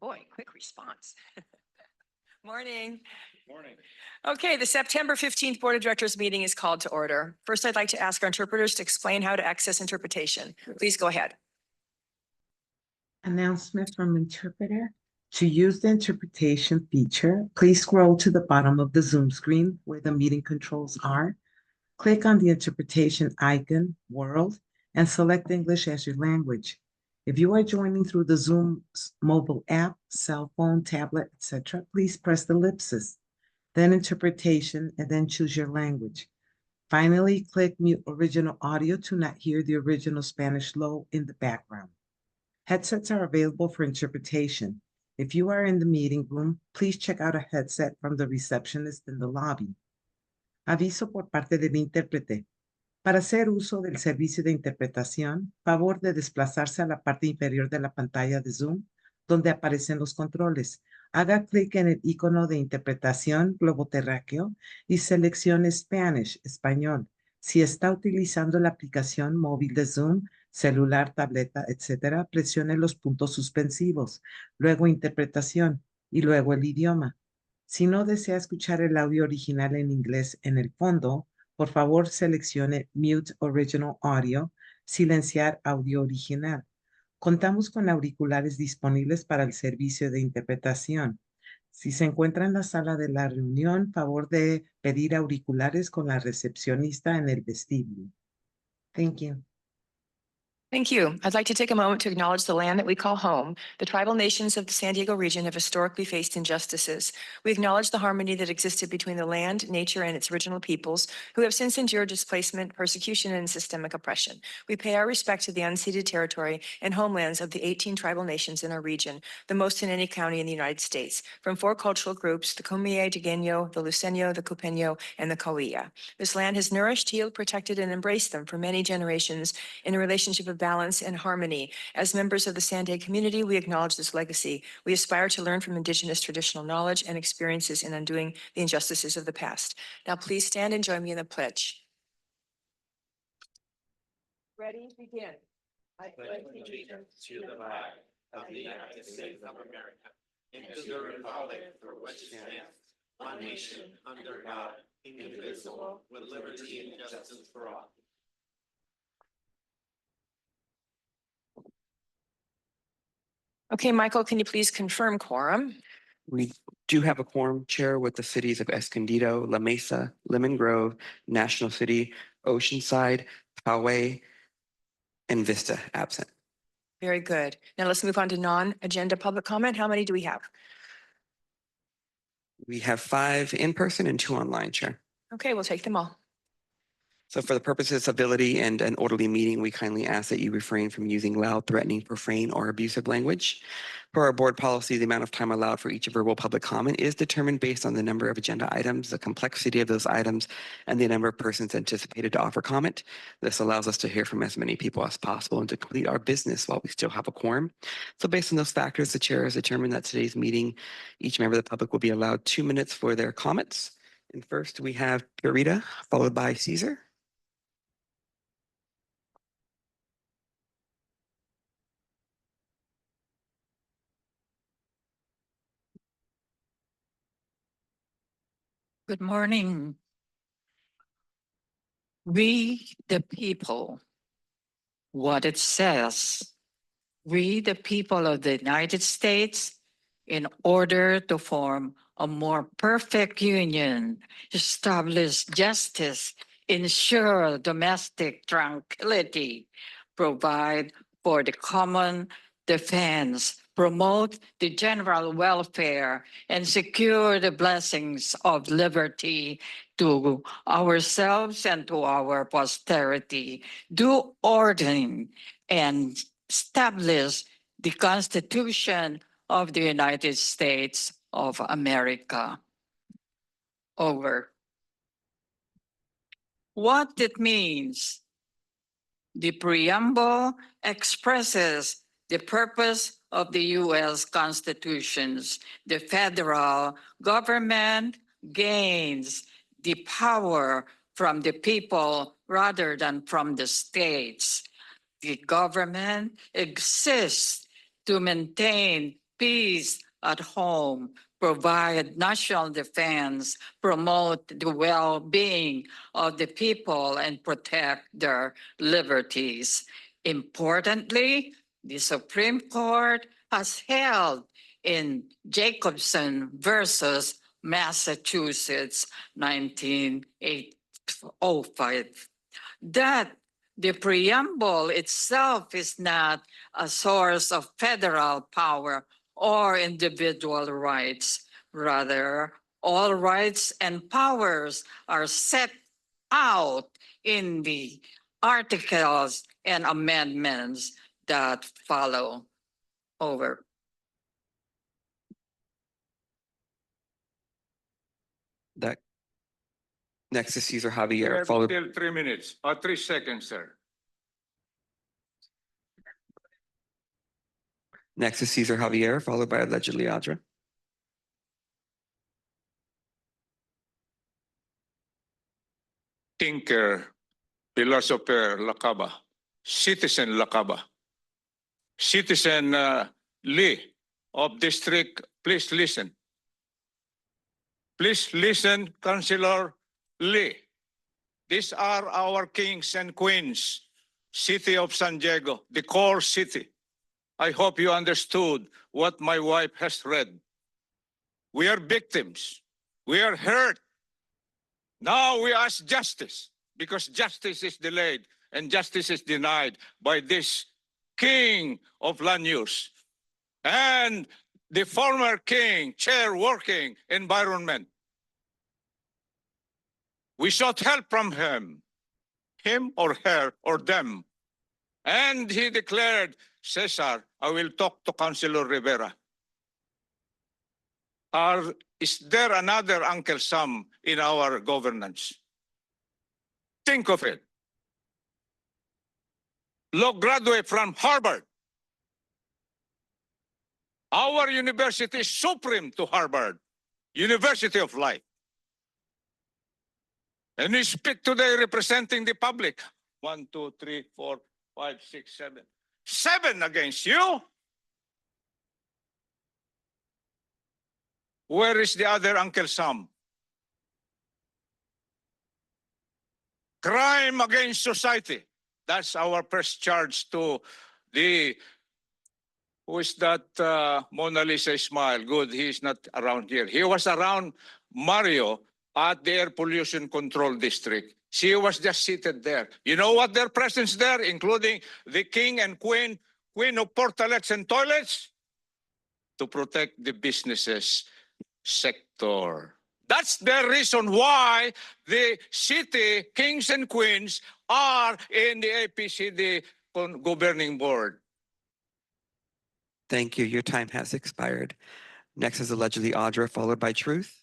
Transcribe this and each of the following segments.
Boy, quick response. Morning. Morning. Okay, the September 15th Board of Directors meeting is called to order. First, I'd like to ask our interpreters to explain how to access interpretation. Please go ahead. Announcement from interpreter. To use the interpretation feature, please scroll to the bottom of the Zoom screen where the meeting controls are. Click on the interpretation icon, world, and select English as your language. If you are joining through the Zoom mobile app, cell phone, tablet, etc., please press the ellipsis, then interpretation, and then choose your language. Finally, click mute original audio to not hear the original Spanish low in the background. Headsets are available for interpretation. If you are in the meeting room, please check out a headset from the receptionist in the lobby. Aviso por parte del intérprete. Para hacer uso del servicio de interpretación, favor de desplazarse a la parte inferior de la pantalla de Zoom, donde aparecen los controles. Haga clic en el icono de interpretación globo terráqueo y seleccione Spanish, español. Si está utilizando la aplicación móvil de Zoom, celular, tableta, etc., presione los puntos suspensivos, luego interpretación y luego el idioma. Si no desea escuchar el audio original en inglés en el fondo, por favor seleccione Mute Original Audio, silenciar audio original. Contamos con auriculares disponibles para el servicio de interpretación. Si se encuentra en la sala de la reunión, favor de pedir auriculares con la recepcionista en el vestíbulo. Thank you. Thank you. I'd like to take a moment to acknowledge the land that we call home. The tribal nations of the San Diego region have historically faced injustices. We acknowledge the harmony that existed between the land, nature, and its original peoples, who have since endured displacement, persecution, and systemic oppression. We pay our respect to the unceded territory and homelands of the 18 tribal nations in our region, the most in any county in the United States, from 4 cultural groups, the Kumeyaay, Digueño, the Luceño, the Cupeño, and the Cahuilla. This land has nourished, healed, protected, and embraced them for many generations in a relationship of balance and harmony. As members of the SANDAG community, we acknowledge this legacy. We aspire to learn from Indigenous traditional knowledge and experiences in undoing the injustices of the past. Now, please stand and join me in the pledge. Ready, begin. I pledge allegiance to the flag of the United States of America and to the republic for which it stands, one nation, under God, indivisible, with liberty and justice for all. Okay, Michael, can you please confirm quorum? We do have a quorum, Chair, with the cities of Escondido, La Mesa, Lemon Grove, National City, Oceanside, Poway, and Vista absent. Very good. Now let's move on to non-agenda public comment. How many do we have? We have 5 in person and 2 online, Chair. Okay, we'll take them all. So for the purposes of civility and an orderly meeting, we kindly ask that you refrain from using loud, threatening, profane, or abusive language. Per our board policy, the amount of time allowed for each verbal public comment is determined based on the number of agenda items, the complexity of those items, and the number of persons anticipated to offer comment. This allows us to hear from as many people as possible and to complete our business while we still have a quorum. So based on those factors, the chair has determined that today's meeting, each member of the public will be allowed 2 minutes for their comments. And first we have Purita, followed by Caesar. Good morning. We the people, what it says, we the people of the United States, in order to form a more perfect union, establish justice, ensure domestic tranquility, provide for the common defense, promote the general welfare, and secure the blessings of liberty to ourselves and to our posterity, do ordain and establish the Constitution of the United States of America. Over. What it means. The preamble expresses the purpose of the U.S. Constitutions. The federal government gains the power from the people rather than from the states. The government exists to maintain peace at home, provide national defense, promote the well-being of the people, and protect their liberties. Importantly, the Supreme Court has held in Jacobson versus Massachusetts 1905 that the preamble itself is not a source of federal power or individual rights. Rather, all rights and powers are set out in the articles and amendments that follow. Over. That next is Cesar Javier, followed. Still 3 minutes, 3 seconds, sir. Next is Cesar Javier, followed by allegedly Audra. Thinker, philosopher Lakaba, citizen Lakaba, citizen Lee of district, please listen. Please listen, Councillor Lee. These are our kings and queens, city of San Diego, the core city. I hope you understood what my wife has read. We are victims. We are hurt. Now we ask justice because justice is delayed and justice is denied by this king of land use and the former king, chair working environment. We sought help from him or her or them. And he declared, Cesar, I will talk to Councilor Rivera. Is there another Uncle Sam in our governance? Think of it. Law graduate from Harvard. Our university is supreme to Harvard, University of Life. And we speak today representing the public. 1, 2, 3, 4, 5, 6, 7. 7 against you? Where is the other Uncle Sam? Crime against society. That's our first charge to the, who is that Mona Lisa smile? Good, he's not around here. He was around Mario at the Air Pollution Control District. She was just seated there. You know what their presence there, including the king and queen of portalets and toilets? To protect the businesses sector. That's the reason why the city kings and queens are in the APCD governing board. Thank you. Your time has expired. Next is allegedly Audra, followed by Truth.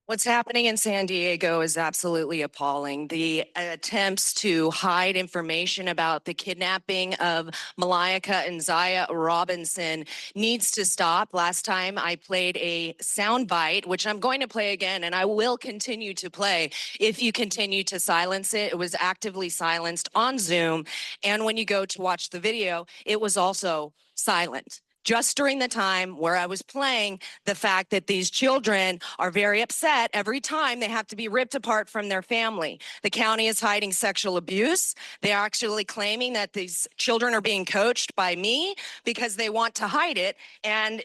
What's happening in San Diego is absolutely appalling. The attempts to hide information about the kidnapping of Malika and Zaya Robinson needs to stop. Last time I played a soundbite, which I'm going to play again, and I will continue to play if you continue to silence it. It was actively silenced on Zoom, and when you go to watch the video, it was also silent. Just during the time where I was playing, the fact that these children are very upset every time they have to be ripped apart from their family. The county is hiding sexual abuse. They're actually claiming that these children are being coached by me because they want to hide it. And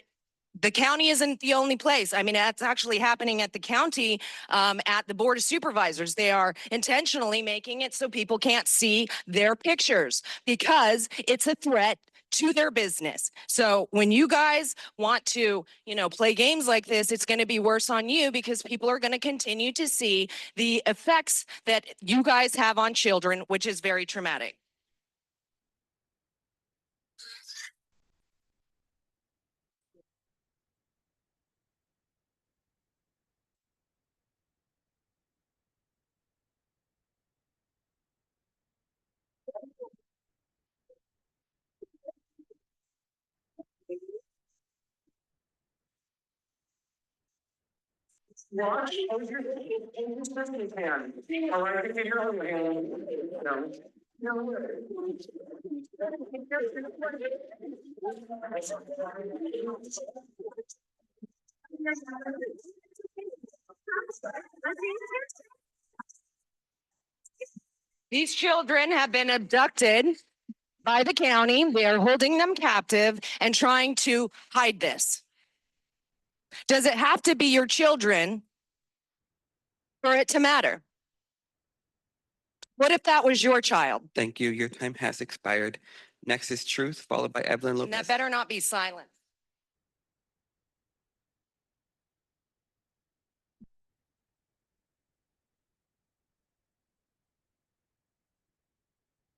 the county isn't the only place. I mean, that's actually happening at the county, at the Board of Supervisors. They are intentionally making it so people can't see their pictures because it's a threat to their business. So when you guys want to, play games like this, it's going to be worse on you because people are going to continue to see the effects that you guys have on children, which is very traumatic. These children have been abducted by the county. They are holding them captive and trying to hide this. Does it have to be your children for it to matter? What if that was your child? Thank you. Your time has expired. Next is Truth, followed by Evelyn And that Lopez. better not be silent.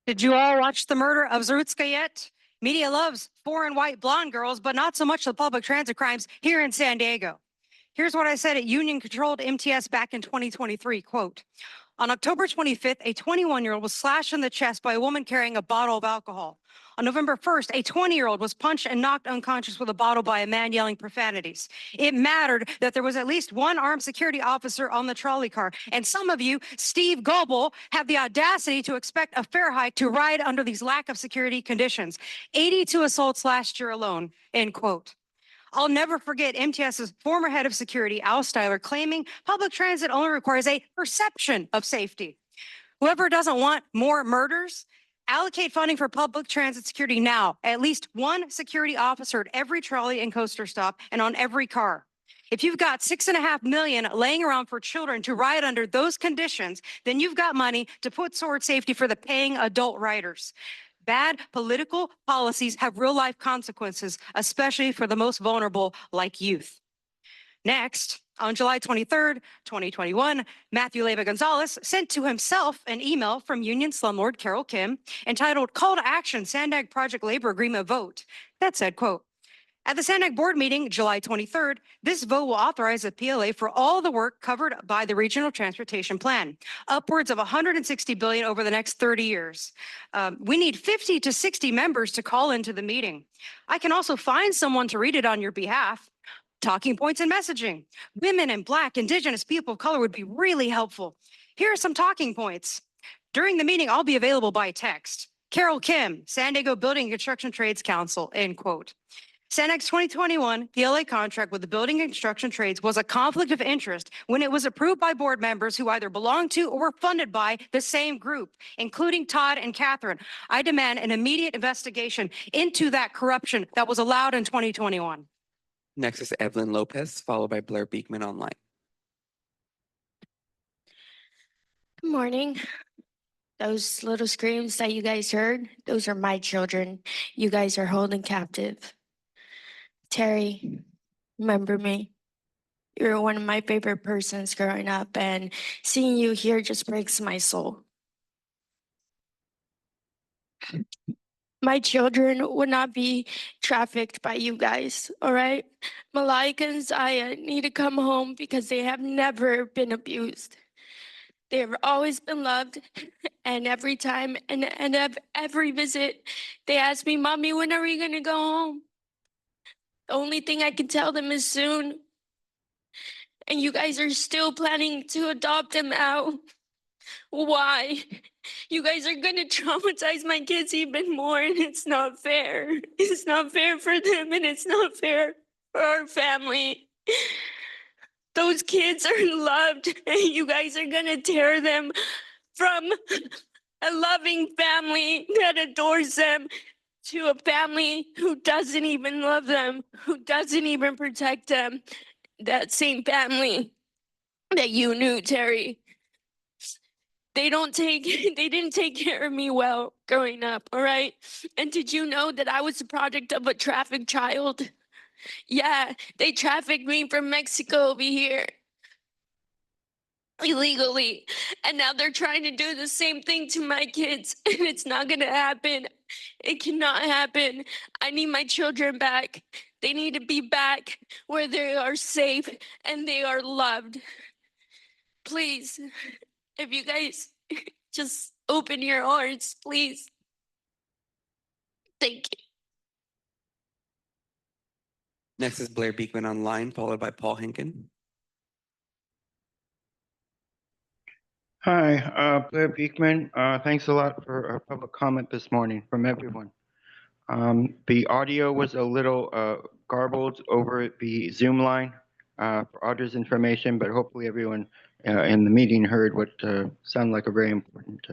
Did you all watch the murder of Zarutska yet? Media loves foreign white blonde girls, but not so much the public transit crimes here in San Diego. Here's what I said at union-controlled MTS back in 2023, quote, on October 25th, a 21-year-old was slashed in the chest by a woman carrying a bottle of alcohol. On November 1st, a 20-year-old was punched and knocked unconscious with a bottle by a man yelling profanities. It mattered that there was at least one armed security officer on the trolley car. And some of you, Steve Goebel, have the audacity to expect a fare hike to ride under these lack of security conditions. 82 assaults last year alone, end quote. I'll never forget MTS's former head of security, Al Styler, claiming public transit only requires a perception of safety. Whoever doesn't want more murders, allocate funding for public transit security now. At least one security officer at every trolley and coaster stop and on every car. If you've got $6.5 million laying around for children to ride under those conditions, then you've got money to put toward safety for the paying adult riders. Bad political policies have real-life consequences, especially for the most vulnerable like youth. Next, on July 23rd, 2021, Matthew Leyva Gonzalez sent to himself an email from Union slumlord Carol Kim entitled Call to Action SANDAG Project Labor Agreement Vote. That said, quote, at the SANDAG board meeting, July 23rd, this vote will authorize a PLA for all the work covered by the Regional Transportation Plan, upwards of $160 billion over the next 30 years. We need 50 to 60 members to call into the meeting. I can also find someone to read it on your behalf. Talking points and messaging. Women and Black, Indigenous people of color would be really helpful. Here are some talking points. During the meeting, I'll be available by text. Carol Kim, San Diego Building and Construction Trades Council, end quote. SANDAG's 2021 PLA contract with the building and construction trades was a conflict of interest when it was approved by board members who either belonged to or were funded by the same group, including Todd and Catherine. I demand an immediate investigation into that corruption that was allowed in 2021. Next is Evelyn Lopez, followed by Blair Beekman online. Good morning. Those little screams that you guys heard, those are my children. You guys are holding captive. Terry, remember me? You're one of my favorite persons growing up, and seeing you here just breaks my soul. My children would not be trafficked by you guys, all right? Malaika and Zaya need to come home because they have never been abused. They have always been loved, and every time and every visit, they ask me, Mommy, when are we gonna go home? The only thing I can tell them is soon. And you guys are still planning to adopt them out. Why? You guys are gonna traumatize my kids even more, and it's not fair. It's not fair for them, and it's not fair for our family. Those kids are loved, and you guys are gonna tear them from a loving family that adores them to a family who doesn't even love them, who doesn't even protect them. That same family that you knew, Terry. They didn't take care of me well growing up, all right? And did you know that I was the product of a trafficked child? Yeah, they trafficked me from Mexico over here illegally. And now they're trying to do the same thing to my kids. And it's not gonna happen. It cannot happen. I need my children back. They need to be back where they are safe and they are loved. Please, if you guys just open your hearts, please. Thank you. Next is Blair Beekman online, followed by Paul Hinken. Hi, Blair Beekman. Thanks a lot for public comment this morning from everyone. The audio was a little garbled over the Zoom line for others' information, but hopefully everyone in the meeting heard what sounded like a very important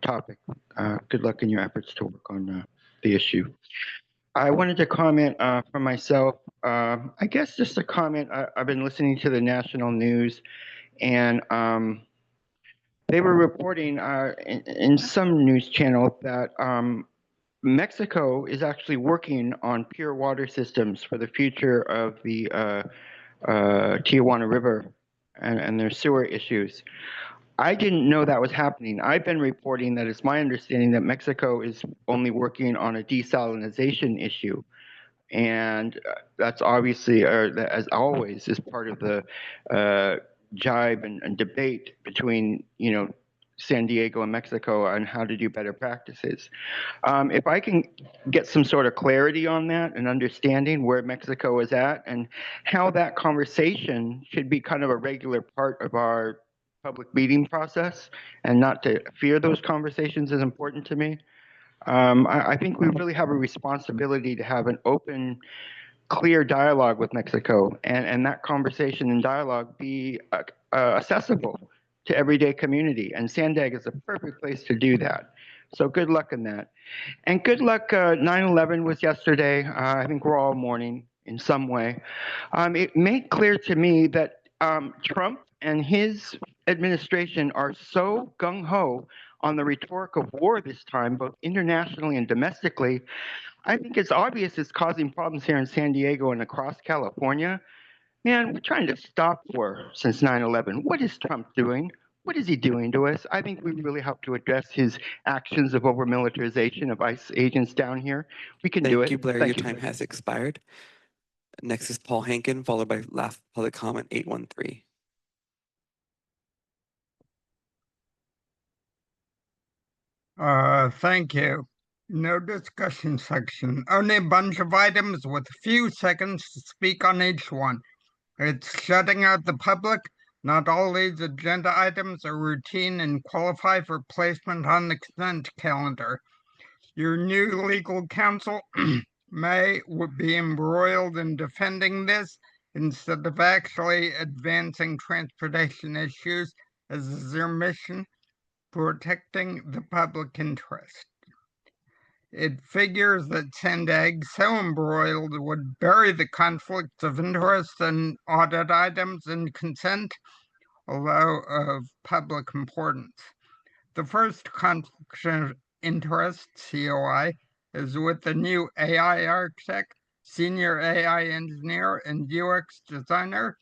topic. Good luck in your efforts to work on the issue. I wanted to comment for myself. I guess just a comment. I've been listening to the national news, and they were reporting in some news channel that Mexico is actually working on pure water systems for the future of the Tijuana River and their sewer issues. I didn't know that was happening. I've been reporting that it's my understanding that Mexico is only working on a desalination issue. And that's obviously, as always, is part of the jibe and debate between, San Diego and Mexico on how to do better practices. If I can get some sort of clarity on that and understanding where Mexico is at and how that conversation should be kind of a regular part of our public meeting process and not to fear those conversations is important to me. I think we really have a responsibility to have an open, clear dialogue with Mexico and that conversation and dialogue be accessible to everyday community. And SANDAG is a perfect place to do that. So good luck in that. And good luck, 9/11 was yesterday. I think we're all mourning in some way. It made clear to me that Trump and his administration are so gung-ho on the rhetoric of war this time, both internationally and domestically. I think it's obvious it's causing problems here in San Diego and across California. Man, we're trying to stop war since 9/11. What is Trump doing? What is he doing to us? I think we really have to address his actions of over-militarization of ICE agents down here. We can do it. Thank you, Blair. Your Thank you. time has expired. Next is Paul Hankin, followed by last public comment 813. Thank you. No discussion section. Only a bunch of items with a few seconds to speak on each one. It's shutting out the public. Not all these agenda items are routine and qualify for placement on the consent calendar. Your new legal counsel may be embroiled in defending this instead of actually advancing transportation issues as is their mission, protecting the public interest. It figures that SANDAG, so embroiled, would bury the conflicts of interest and audit items in consent, although of public importance. The first conflict of interest, COI, is with the new AI architect, senior AI engineer, and UX designer,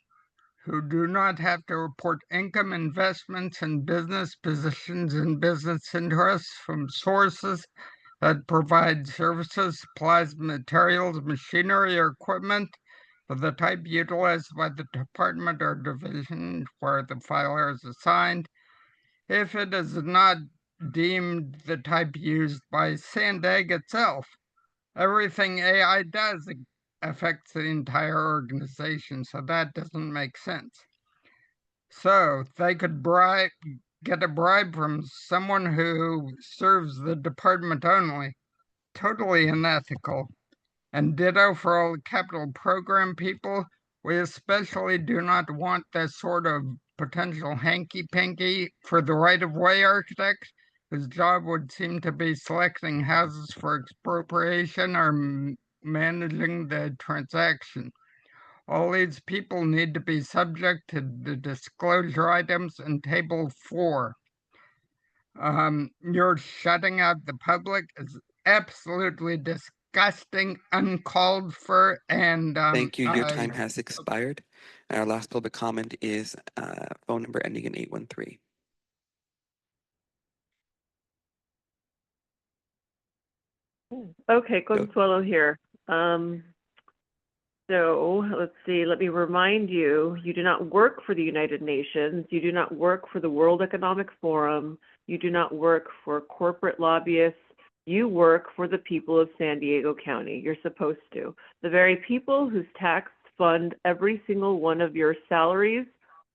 who do not have to report income, investments, and business positions and business interests from sources that provide services, supplies, materials, machinery, or equipment of the type utilized by the department or division where the filer is assigned, if it is not deemed the type used by SANDAG itself. Everything AI does affects the entire organization, so that doesn't make sense. So they could get a bribe from someone who serves the department only. Totally unethical. And ditto for all the capital program people. We especially do not want this sort of potential hanky-panky for the right-of-way architect, whose job would seem to be selecting houses for expropriation or managing the transaction. All these people need to be subject to the disclosure items in Table 4. You're shutting out the public is absolutely disgusting, uncalled for, and Thank you. Your time has expired. And our last public comment is phone number ending in 813. Okay, Consuelo here. So let's see, let me remind you, you do not work for the United Nations, you do not work for the World Economic Forum, you do not work for corporate lobbyists, you work for the people of San Diego County. You're supposed to. The very people whose tax fund every single one of your salaries,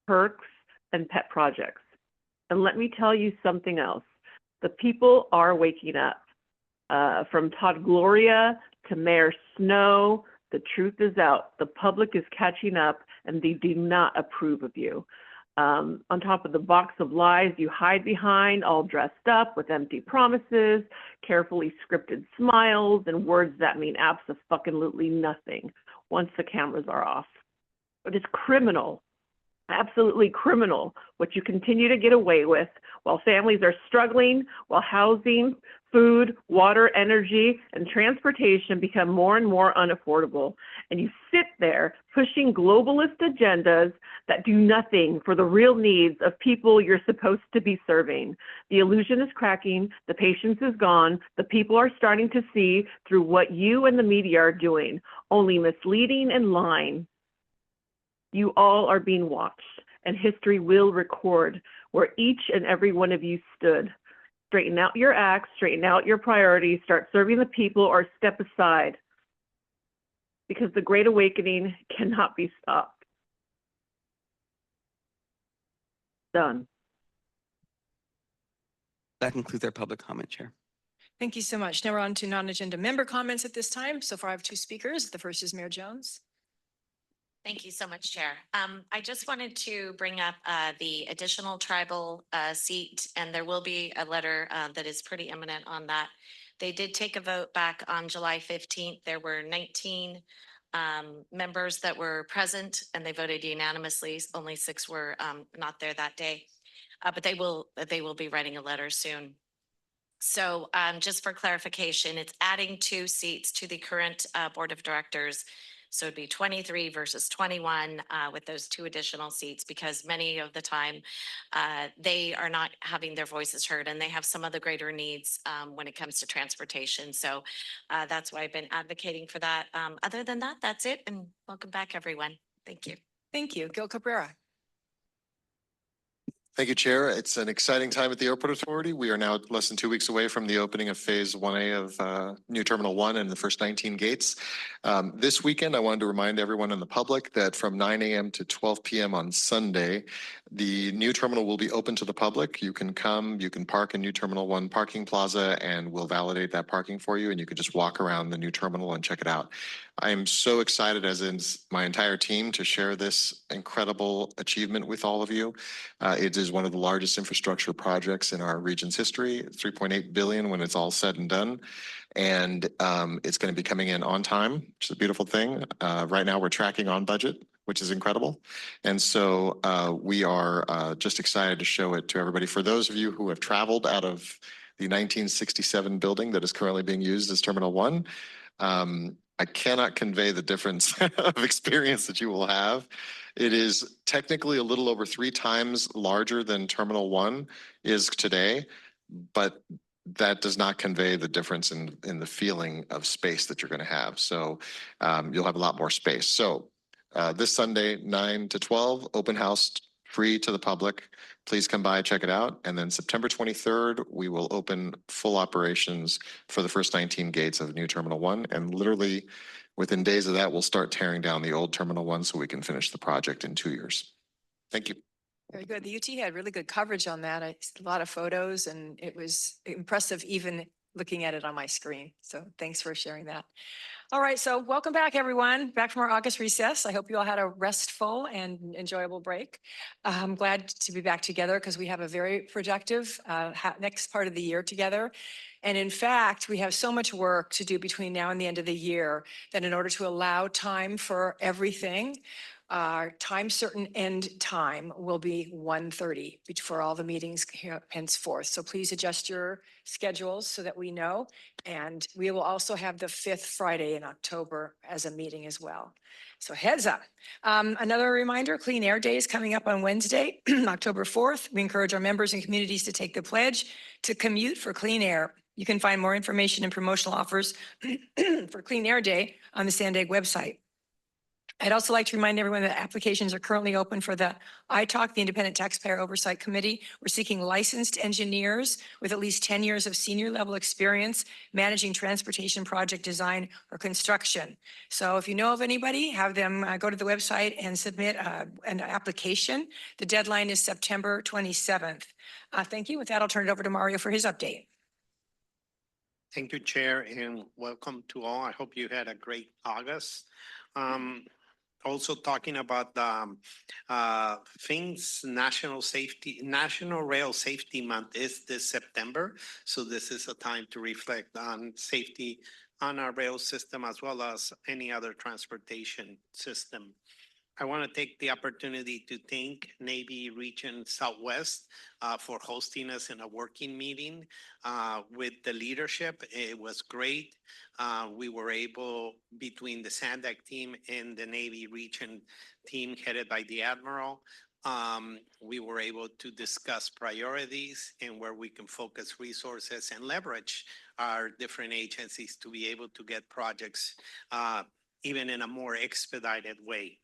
perks, and pet projects. And let me tell you something else. The people are waking up. From Todd Gloria to Mayor Snow, the truth is out. The public is catching up, and they do not approve of you. On top of the box of lies you hide behind, all dressed up with empty promises, carefully scripted smiles, and words that mean abso-fucking-lutely nothing once the cameras are off. It is criminal, absolutely criminal, what you continue to get away with while families are struggling, while housing, food, water, energy, and transportation become more and more unaffordable. And you sit there pushing globalist agendas that do nothing for the real needs of people you're supposed to be serving. The illusion is cracking, the patience is gone, the people are starting to see through what you and the media are doing, only misleading and lying. You all are being watched, and history will record where each and every one of you stood. Straighten out your acts, straighten out your priorities, start serving the people, or step aside, because the Great Awakening cannot be stopped. Done. That concludes our public comment, Chair. Thank you so much. Now we're on to non-agenda member comments at this time. So far I have two speakers. The first is Mayor Jones. Thank you so much, Chair. I just wanted to bring up the additional tribal seat, and there will be a letter that is pretty imminent on that. They did take a vote back on July 15th. There were 19 members that were present, and they voted unanimously. Only 6 were not there that day, but they will be writing a letter soon. So just for clarification, it's adding 2 seats to the current board of directors. So it'd be 23 versus 21 with those 2 additional seats, because many of the time they are not having their voices heard, and they have some of the greater needs when it comes to transportation. So that's why I've been advocating for that. Other than that, that's it. And welcome back, everyone. Thank you. Thank you. Gil Cabrera. Thank you, Chair. It's an exciting time at the Airport Authority. We are now less than 2 weeks away from the opening of Phase 1A of New Terminal 1 and the first 19 gates. This weekend, I wanted to remind everyone in the public that from 9 a.m. to 12 p.m. on Sunday, the new terminal will be open to the public. You can come, you can park in New Terminal 1 parking plaza, and we'll validate that parking for you, and you can just walk around the new terminal and check it out. I am so excited, as is my entire team, to share this incredible achievement with all of you. It is one of the largest infrastructure projects in our region's history, $3.8 billion when it's all said and done. And it's going to be coming in on time, which is a beautiful thing. Right now we're tracking on budget, which is incredible. And so we are just excited to show it to everybody. For those of you who have traveled out of the 1967 building that is currently being used as Terminal 1, I cannot convey the difference of experience that you will have. It is technically a little over 3 times larger than Terminal 1 is today, but that does not convey the difference in the feeling of space that you're going to have. So you'll have a lot more space. So this Sunday, 9 to 12, open house, free to the public. Please come by, check it out. And then September 23rd, we will open full operations for the first 19 gates of New Terminal 1. And literally within days of that, we'll start tearing down the old Terminal 1 so we can finish the project in 2 years. Thank you. Very good. The UT had really good coverage on that. A lot of photos, and it was impressive even looking at it on my screen. So thanks for sharing that. All right, so welcome back, everyone. Back from our August recess. I hope you all had a restful and enjoyable break. I'm glad to be back together because we have a very productive next part of the year together. And in fact, we have so much work to do between now and the end of the year that in order to allow time for everything, our time certain end time will be 1:30 for all the meetings henceforth. So please adjust your schedules so that we know. And we will also have the 5th Friday in October as a meeting as well. So heads up. Another reminder, Clean Air Day is coming up on Wednesday, October 4th. We encourage our members and communities to take the pledge to commute for clean air. You can find more information and promotional offers for Clean Air Day on the SANDAG website. I'd also like to remind everyone that applications are currently open for the ITALC, the Independent Taxpayer Oversight Committee. We're seeking licensed engineers with at least 10 years of senior level experience managing transportation project design or construction. So if you know of anybody, have them go to the website and submit an application. The deadline is September 27th. Thank you. With that, I'll turn it over to Mario for his update. Thank you, Chair, and welcome to all. I hope you had a great August. Also talking about things, National Rail Safety Month is this September. So this is a time to reflect on safety on our rail system as well as any other transportation system. I want to take the opportunity to thank Navy Region Southwest for hosting us in a working meeting with the leadership. It was great. We were able, between the SANDAG team and the Navy Region team headed by the Admiral, we were able to discuss priorities and where we can focus resources and leverage our different agencies to be able to get projects even in a more expedited way.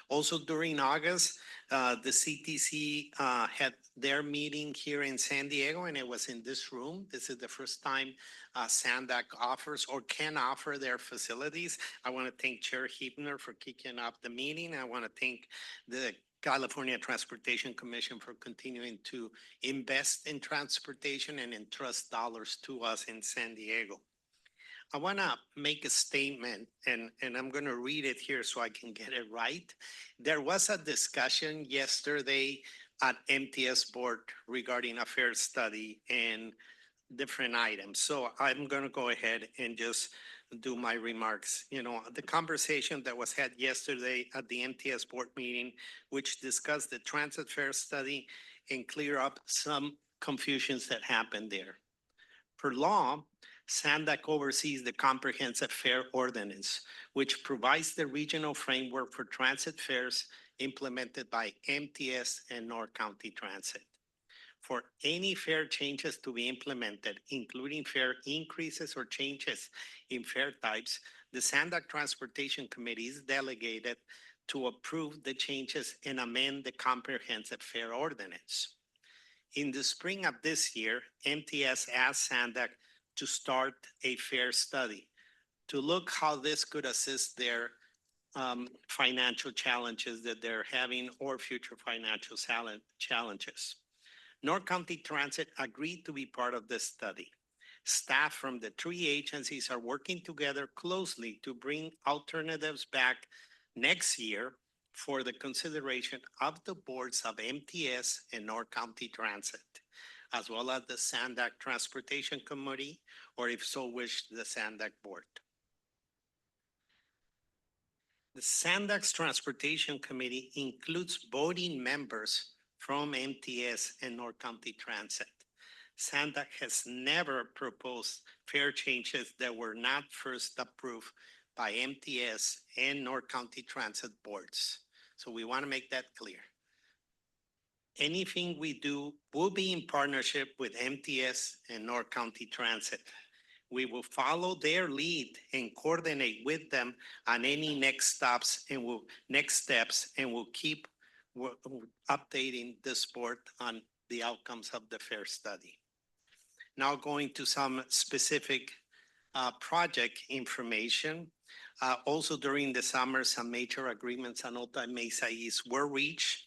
Also during August, the CTC had their meeting here in San Diego, and it was in this room. This is the first time SANDAG offers or can offer their facilities. I want to thank Chair Huebner for kicking off the meeting. I want to thank the California Transportation Commission for continuing to invest in transportation and entrust dollars to us in San Diego. I want to make a statement, and I'm going to read it here so I can get it right. There was a discussion yesterday at MTS board regarding a fair study and different items. So I'm going to go ahead and just do my remarks. You know, the conversation that was had yesterday at the MTS board meeting, which discussed the transit fare study and clear up some confusions that happened there. Per law, SANDAG oversees the Comprehensive Fare Ordinance, which provides the regional framework for transit fares implemented by MTS and North County Transit. For any fare changes to be implemented, including fare increases or changes in fare types, the SANDAG Transportation Committee is delegated to approve the changes and amend the Comprehensive Fare Ordinance. In the spring of this year, MTS asked SANDAG to start a fare study to look how this could assist their financial challenges that they're having or future financial challenges. North County Transit agreed to be part of this study. Staff from the three agencies are working together closely to bring alternatives back next year for the consideration of the boards of MTS and North County Transit, as well as the SANDAG Transportation Committee, or if so wish, the SANDAG Board. The SANDAG's Transportation Committee includes voting members from MTS and North County Transit. SANDAG has never proposed fare changes that were not first approved by MTS and North County Transit boards. So we want to make that clear. Anything we do will be in partnership with MTS and North County Transit. We will follow their lead and coordinate with them on any next steps, and we'll keep updating this board on the outcomes of the fare study. Now going to some specific project information. Also during the summer, some major agreements on Alta Mesa East were reached.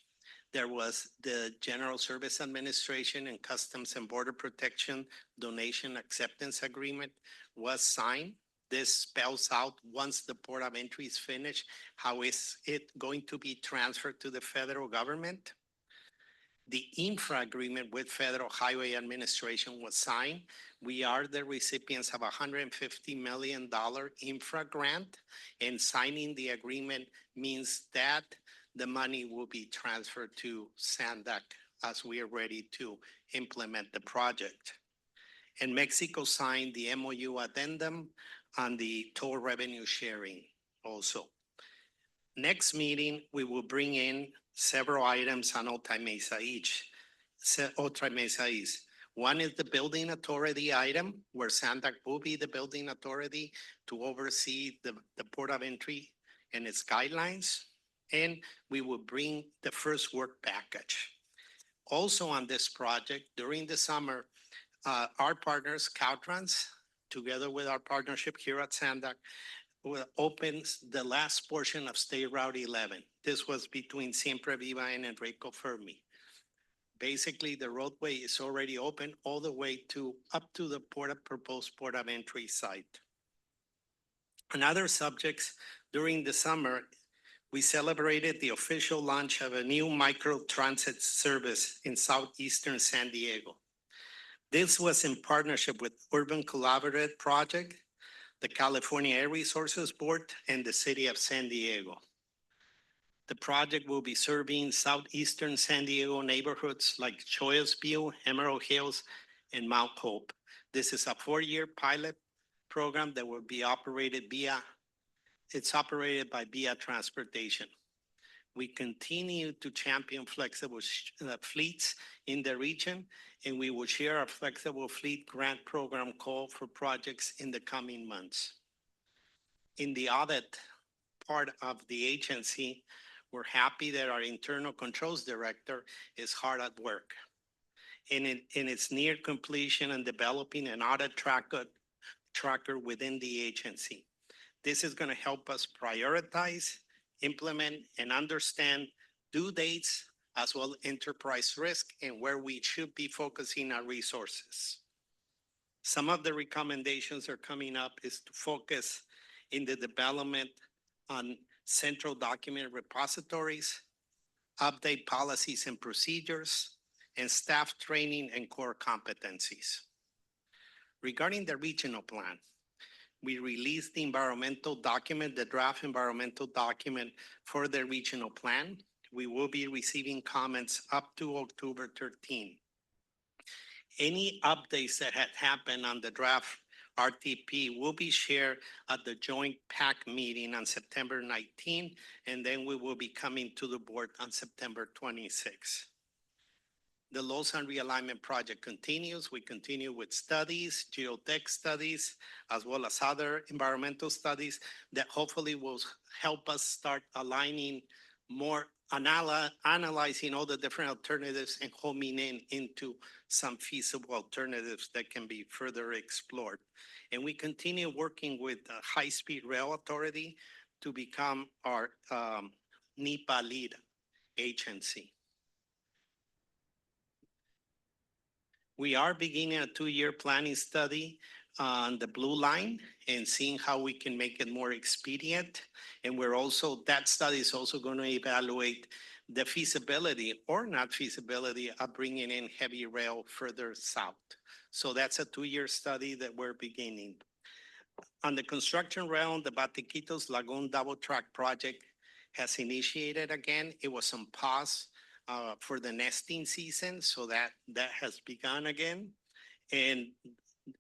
There was the General Service Administration and Customs and Border Protection Donation Acceptance Agreement was signed. This spells out, once the port of entry is finished, how is it going to be transferred to the federal government. The infra agreement with Federal Highway Administration was signed. We are the recipients of a $150 million infra grant, and signing the agreement means that the money will be transferred to SANDAG as we are ready to implement the project. And Mexico signed the MOU addendum on the toll revenue sharing also. Next meeting, we will bring in several items on Alta Mesa East. One is the building authority item, where SANDAG will be the building authority to oversee the port of entry and its guidelines. And we will bring the first work package. Also on this project, during the summer, our partners, Caltrans, together with our partnership here at SANDAG, will open the last portion of State Route 11. This was between Siempre Viva and Enrico Fermi. Basically, the roadway is already open all the way to up to the proposed port of entry site. On other subjects, during the summer, we celebrated the official launch of a new micro transit service in southeastern San Diego. This was in partnership with Urban Collaborative Project, the California Air Resources Board, and the City of San Diego. The project will be serving southeastern San Diego neighborhoods like Choice View, Emerald Hills, and Mount Hope. This is a 4-year pilot program that will be operated by Via Transportation. We continue to champion flexible fleets in the region, and we will share our flexible fleet grant program call for projects in the coming months. In the audit part of the agency, we're happy that our internal controls director is hard at work. And it's near completion and developing an audit tracker within the agency. This is going to help us prioritize, implement, and understand due dates as well as enterprise risk and where we should be focusing our resources. Some of the recommendations are coming up is to focus in the development on central document repositories, update policies and procedures, and staff training and core competencies. Regarding the regional plan, we released the environmental document, the draft environmental document for the regional plan. We will be receiving comments up to October 13. Any updates that had happened on the draft RTP will be shared at the joint PAC meeting on September 19, and then we will be coming to the board on September 26. The Lausanne realignment project continues. We continue with studies, geotech studies, as well as other environmental studies that hopefully will help us start aligning more, analyzing all the different alternatives and homing into some feasible alternatives that can be further explored. And we continue working with the High-Speed Rail Authority to become our NEPA lead agency. We are beginning a 2-year planning study on the Blue Line and seeing how we can make it more expedient. And that study is also going to evaluate the feasibility or not feasibility of bringing in heavy rail further south. So that's a 2-year study that we're beginning. On the construction realm, the Batiquitos Lagoon double track project has initiated again. It was on pause for the nesting season, so that has begun again. And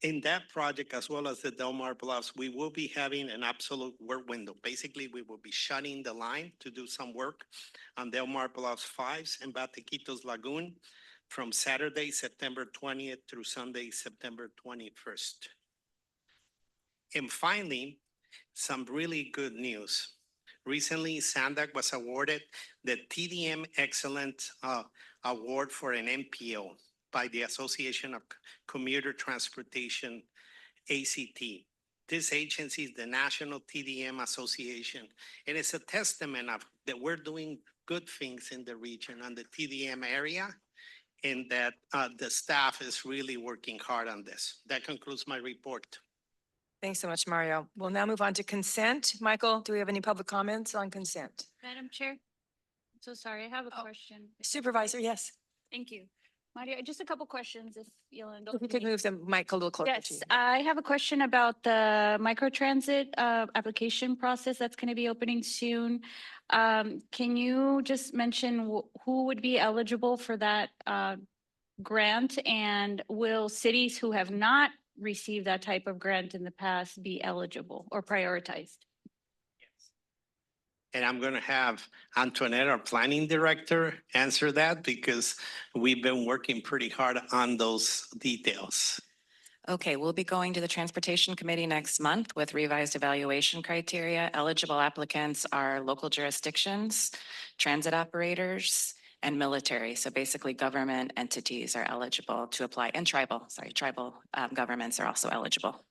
in that project, as well as the Del Mar Bluffs, we will be having an absolute work window. Basically, we will be shutting the line to do some work on Del Mar Bluffs 5s and Batiquitos Lagoon from Saturday, September 20th through Sunday, September 21st. And finally, some really good news. Recently, SANDAG was awarded the TDM Excellence Award for an NPO by the Association of Commuter Transportation, ACT. This agency is the National TDM Association, and it's a testament of that we're doing good things in the region on the TDM area, and that the staff is really working hard on this. That concludes my report. Thanks so much, Mario. We'll now move on to consent. Michael, do we have any public comments on consent? Madam Chair, so sorry, I have a question. Supervisor, yes. Thank you. Mario, just a couple questions if you'll indulge If you could me. move the mic a little closer to you. Yes, I have a question about the microtransit application process that's going to be opening soon. Can you just mention who would be eligible for that grant, and will cities who have not received that type of grant in the past be eligible or prioritized? And I'm going to have Antoinette, our planning director, answer that because we've been working pretty hard on those details. Okay, we'll be going to the Transportation Committee next month with revised evaluation criteria. Eligible applicants are local jurisdictions, transit operators, and military. So basically government entities are eligible to apply, and tribal governments are also eligible.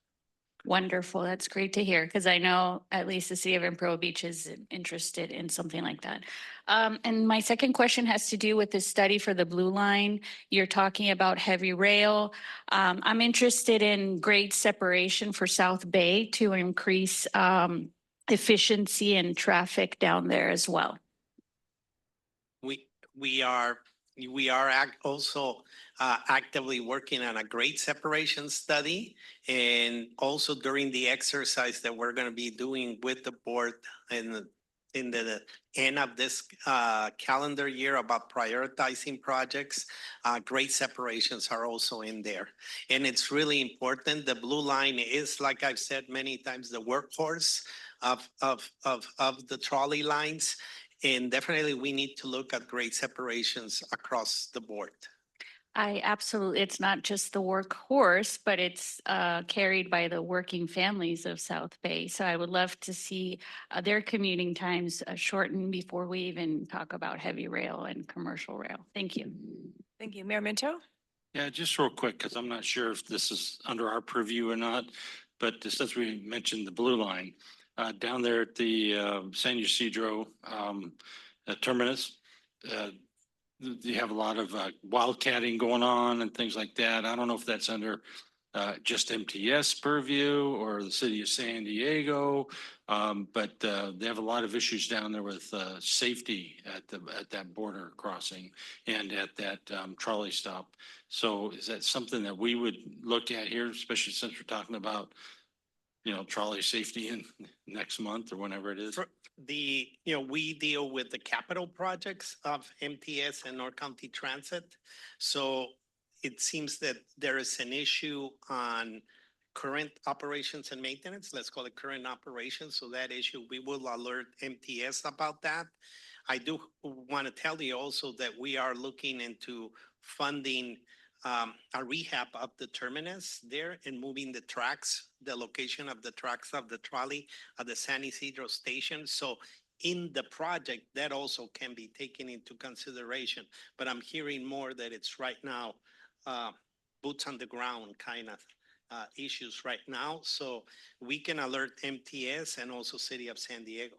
Wonderful. That's great to hear because I know at least the city of Imperial Beach is interested in something like that. And my second question has to do with the study for the Blue Line. You're talking about heavy rail. I'm interested in grade separation for South Bay to increase efficiency and traffic down there as well. We are also actively working on a grade separation study, and also during the exercise that we're going to be doing with the board in the end of this calendar year about prioritizing projects, grade separations are also in there. And it's really important. The Blue Line is, like I've said many times, the workhorse of the trolley lines. And definitely we need to look at grade separations across the board. I absolutely, it's not just the workhorse, but it's carried by the working families of South Bay. So I would love to see their commuting times shortened before we even talk about heavy rail and commercial rail. Thank you. Thank you. Mayor Minto? Yeah, just real quick, because I'm not sure if this is under our purview or not, but since we mentioned the Blue Line, down there at the San Ysidro terminus, you have a lot of wildcatting going on and things like that. I don't know if that's under just MTS purview or the city of San Diego, but they have a lot of issues down there with safety at that border crossing and at that trolley stop. So is that something that we would look at here, especially since we're talking about, you know, trolley safety in next month or whenever it is? We deal with the capital projects of MTS and North County Transit. So it seems that there is an issue on current operations and maintenance. Let's call it current operations. So that issue, we will alert MTS about that. I do want to tell you also that we are looking into funding a rehab of the terminus there and moving the tracks, the location of the tracks of the trolley at the San Ysidro station. So in the project, that also can be taken into consideration. But I'm hearing more that it's right now boots on the ground kind of issues right now. So we can alert MTS and also City of San Diego.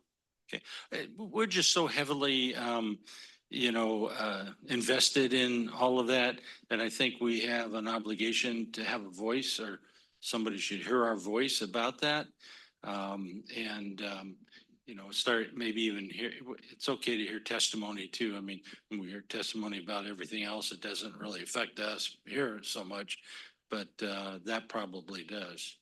Okay, we're just so heavily invested in all of that, that I think we have an obligation to have a voice, or somebody should hear our voice about that. Start maybe even hear, it's okay to hear testimony too. I mean, when we hear testimony about everything else, it doesn't really affect us here so much, but that probably does.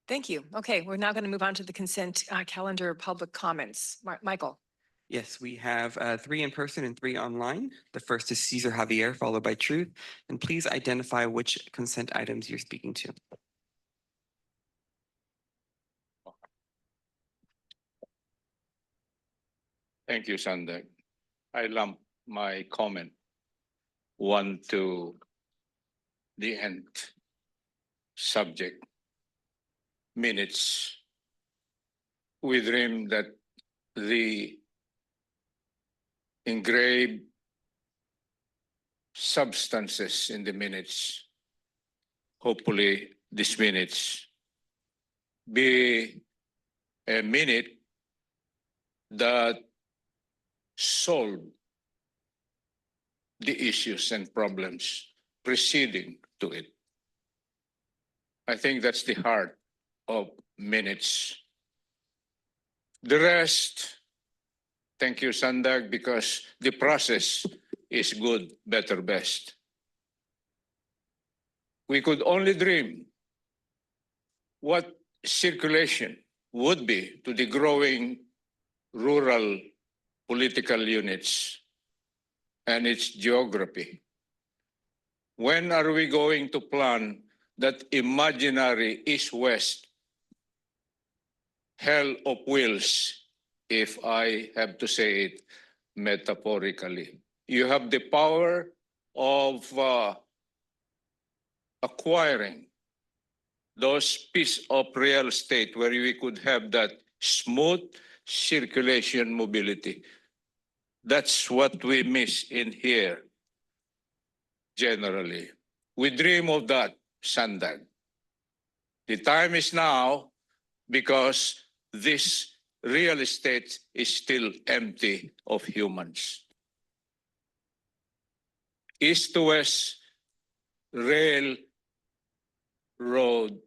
Thank you. Okay, we're now going to move on to the consent calendar public comments. Michael? Yes, we have 3 in person and 3 online. The first is Cesar Javier, followed by Truth. And please identify which consent items you're speaking to. Thank you, SANDAG. I lump my comment 1 to the end subject. Minutes. We dream that the engraved substances in the minutes, hopefully these minutes, be a minute that solve the issues and problems preceding to it. I think that's the heart of minutes. The rest, thank you, SANDAG, because the process is good, better, best. We could only dream what circulation would be to the growing rural political units and its geography. When are we going to plan that imaginary east-west hell of wheels, if I have to say it metaphorically? You have the power of acquiring those pieces of real estate where we could have that smooth circulation mobility. That's what we miss in here, generally. We dream of that, SANDAG. The time is now because this real estate is still empty of humans. East to West Rail Road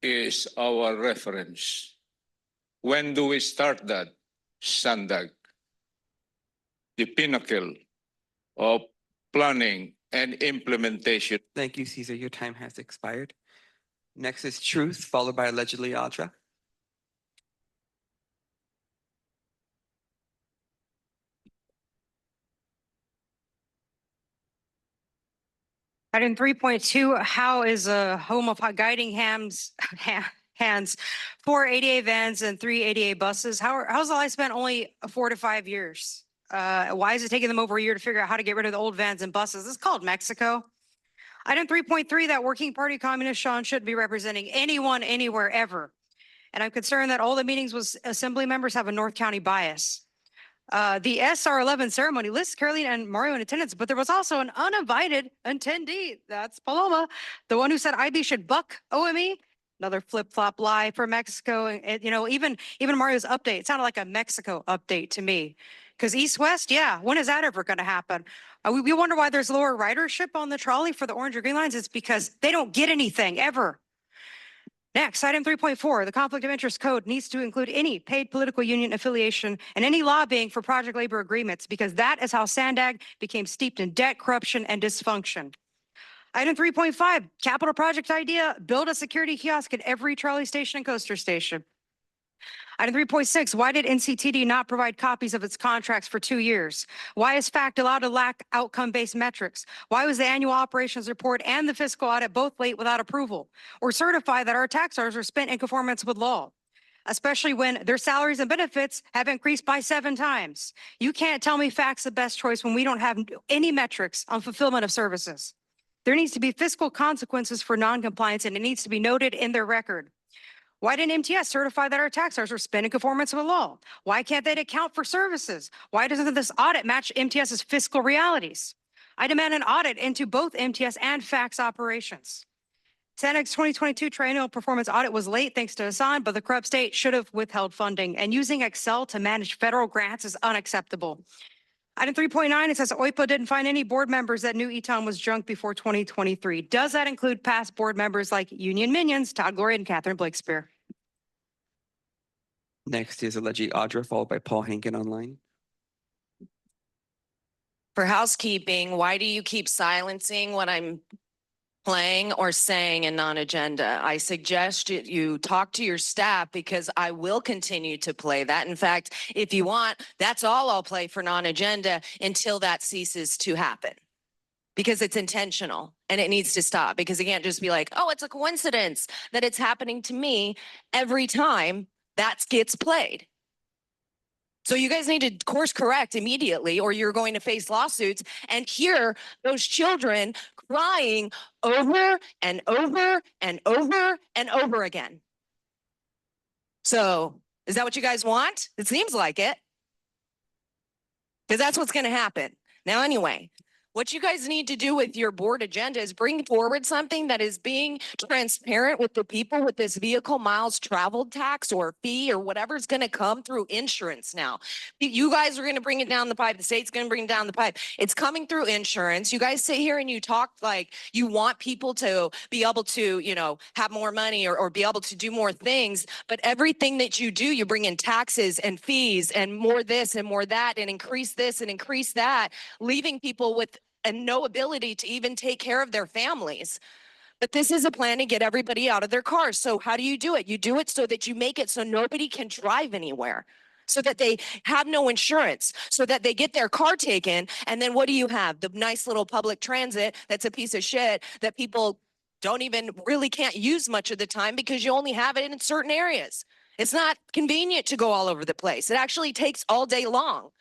is our reference. When do we start that? SANDAG, the pinnacle of planning and implementation. Thank you, Caesar. Your time has expired. Next is Truth, followed by allegedly Audra. Item 3.2, how is a home of guiding hands for ADA vans and 3 ADA buses? How's the lifespan only 4 to 5 years? Why is it taking them over a year to figure out how to get rid of the old vans and buses? It's called Mexico. Item 3.3, that Working Party Communist Sean shouldn't be representing anyone, anywhere, ever. And I'm concerned that all the meetings with assembly members have a North County bias. The SR11 ceremony lists Caroline and Mario in attendance, but there was also an uninvited attendee. That's Paloma, the one who said IB should buck OME. Another flip-flop lie for Mexico. And, you know, even Mario's update, it sounded like a Mexico update to me. Because East-West, yeah, when is that ever going to happen? We wonder why there's lower ridership on the trolley for the orange or green lines. It's because they don't get anything ever. Next, item 3.4, the conflict of interest code needs to include any paid political union affiliation and any lobbying for project labor agreements, because that is how SANDAG became steeped in debt, corruption, and dysfunction. Item 3.5, capital project idea, build a security kiosk at every trolley station and coaster station. Item 3.6, why did NCTD not provide copies of its contracts for 2 years? Why is FACT allowed to lack outcome-based metrics? Why was the annual operations report and the fiscal audit both late without approval? Or certify that our tax dollars are spent in conformance with law, especially when their salaries and benefits have increased by 7 times? You can't tell me FACT's the best choice when we don't have any metrics on fulfillment of services. There needs to be fiscal consequences for non-compliance, and it needs to be noted in their record. Why didn't MTS certify that our tax dollars are spent in conformance with law? Why can't they account for services? Why doesn't this audit match MTS's fiscal realities? I demand an audit into both MTS and FACT's operations. SANDAG's 2022 triennial performance audit was late thanks to Hassan, but the corrupt state should have withheld funding, and using Excel to manage federal grants is unacceptable. Item 3.9, it says OIPA didn't find any board members that knew Eton was junk before 2023. Does that include past board members like Union Minions, Todd Gloria, and Catherine Blakespeare? Next is allegedly Audra, followed by Paul Hankin online. For housekeeping, why do you keep silencing what I'm playing or saying in non-agenda? I suggest you talk to your staff, because I will continue to play that. In fact, if you want, that's all I'll play for non-agenda until that ceases to happen, because it's intentional and it needs to stop. Because it can't just be like, oh, it's a coincidence that it's happening to me every time that gets played. So you guys need to course correct immediately, or you're going to face lawsuits and hear those children crying over and over and over and over again. So is that what you guys want? It seems like it, because that's what's going to happen. Now, anyway, what you guys need to do with your board agenda is bring forward something that is being transparent with the people with this vehicle miles traveled tax or fee or whatever's going to come through insurance now. You guys are going to bring it down the pipe. The state's going to bring it down the pipe. It's coming through insurance. You guys sit here and you talk like you want people to be able to, you know, have more money or be able to do more things. But everything that you do, you bring in taxes and fees and more this and more that and increase this and increase that, leaving people with and no ability to even take care of their families. But this is a plan to get everybody out of their cars. So how do you do it? You do it so that you make it so nobody can drive anywhere, so that they have no insurance, so that they get their car taken. And then what do you have? The nice little public transit that's a piece of shit that people don't even really can't use much of the time, because you only have it in certain areas. It's not convenient to go all over the place. It actually takes all day long.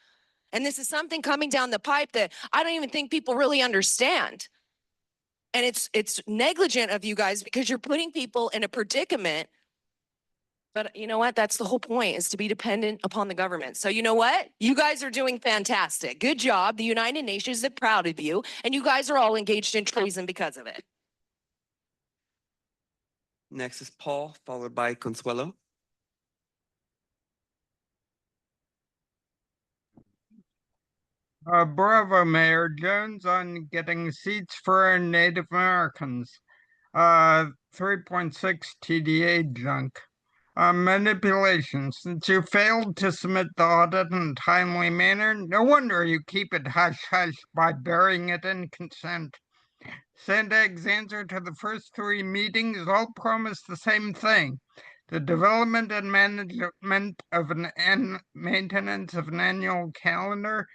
And this is something coming down the pipe that I don't even think people really understand. And it's negligent of you guys, because you're putting people in a predicament. But you know what? That's the whole point, is to be dependent upon the government. So you know what? You guys are doing fantastic. Good job. The United Nations is proud of you. And you guys are all engaged in treason because of it. Next is Paul, followed by Consuelo. Bravo, Mayor Jones, on getting seats for Native Americans. 3.6 TDA junk. Manipulation. Since you failed to submit the audit in a timely manner, no wonder you keep it hush-hush by burying it in consent. SANDAG's answer to the first three meetings all promise the same thing. The development and management of maintenance of an annual calendar,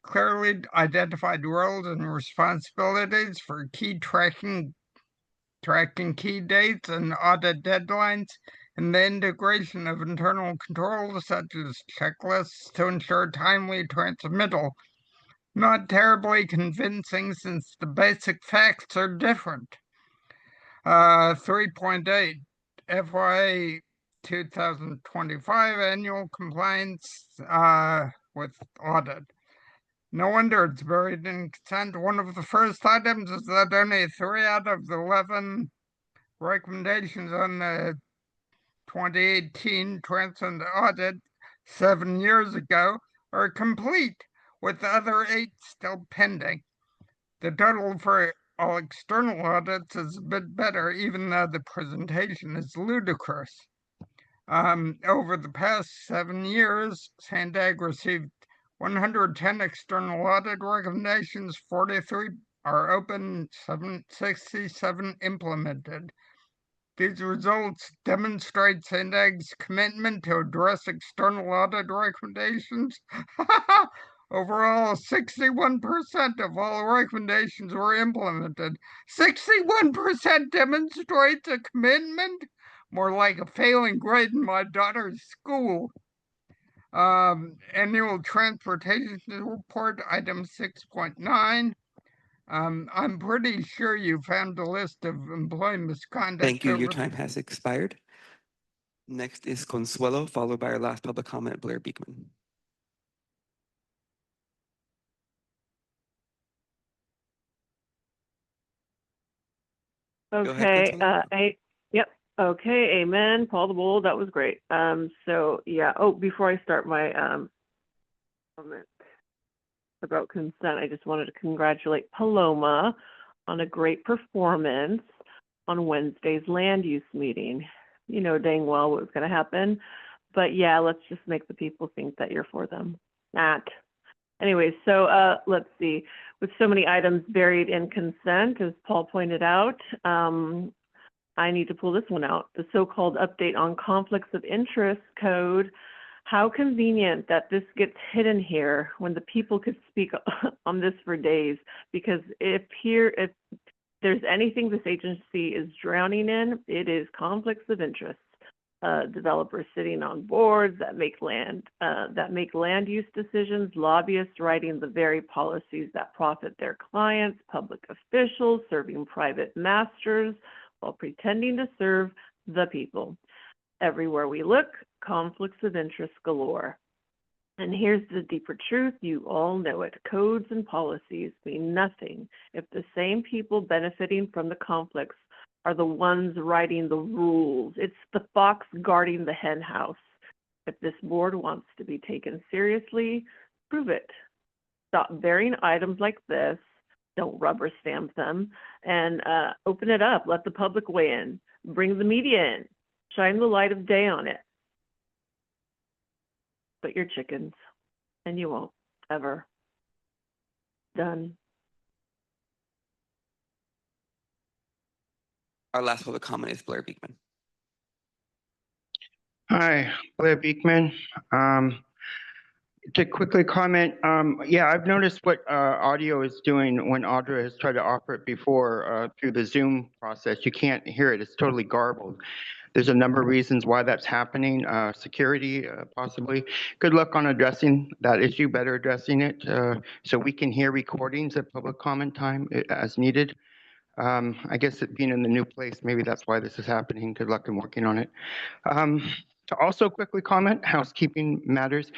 clearly identified roles and responsibilities for key tracking key dates and audit deadlines, and the integration of internal controls such as checklists to ensure timely transmittal. Not terribly convincing since the basic facts are different. 3.8 FY 2025 annual compliance with audit. No wonder it's buried in consent. One of the first items is that only 3 out of the 11 recommendations on the 2018 Transcend audit 7 years ago are complete, with the other 8 still pending. The total for all external audits is a bit better, even though the presentation is ludicrous. Over the past 7 years, SANDAG received 110 external audit recommendations, 43 are open, 67 implemented. These results demonstrate SANDAG's commitment to address external audit recommendations. Overall, 61% of all recommendations were implemented. 61% demonstrates a commitment? More like a failing grade in my daughter's school. Annual transportation report, item 6.9. I'm pretty sure you found a list of employee misconduct. Thank you. Your time has expired. Next is Consuelo, followed by our last public comment, Blair Beekman. Okay, yep. Okay, amen. Paul the Bull, that was great. So yeah. Oh, before I start my comment about consent, I just wanted to congratulate Paloma on a great performance on Wednesday's land use meeting. You know dang well what was going to happen, but yeah, let's just make the people think that you're for them. Anyway, so let's see. With so many items buried in consent, as Paul pointed out, I need to pull this one out. The so-called update on conflicts of interest code. How convenient that this gets hidden here when the people could speak on this for days. Because if there's anything this agency is drowning in, it is conflicts of interest. Developers sitting on boards that make land use decisions, lobbyists writing the very policies that profit their clients, public officials serving private masters while pretending to serve the people. Everywhere we look, conflicts of interest galore. And here's the deeper truth, you all know it. Codes and policies mean nothing if the same people benefiting from the conflicts are the ones writing the rules. It's the fox guarding the hen house. If this board wants to be taken seriously, prove it. Stop burying items like this, don't rubber stamp them, and open it up, let the public weigh in, bring the media in, shine the light of day on it. But you're chickens, and you won't, ever. Done. Our last public comment is Blair Beekman. Hi, Blair Beekman. To quickly comment, yeah, I've noticed what audio is doing when Audra has tried to offer it before through the Zoom process. You can't hear it. It's totally garbled. There's a number of reasons why that's happening. Security, possibly. Good luck on addressing that issue, better addressing it, so we can hear recordings at public comment time as needed. I guess it being in the new place, maybe that's why this is happening. Good luck in working on it. to also quickly comment, housekeeping matters.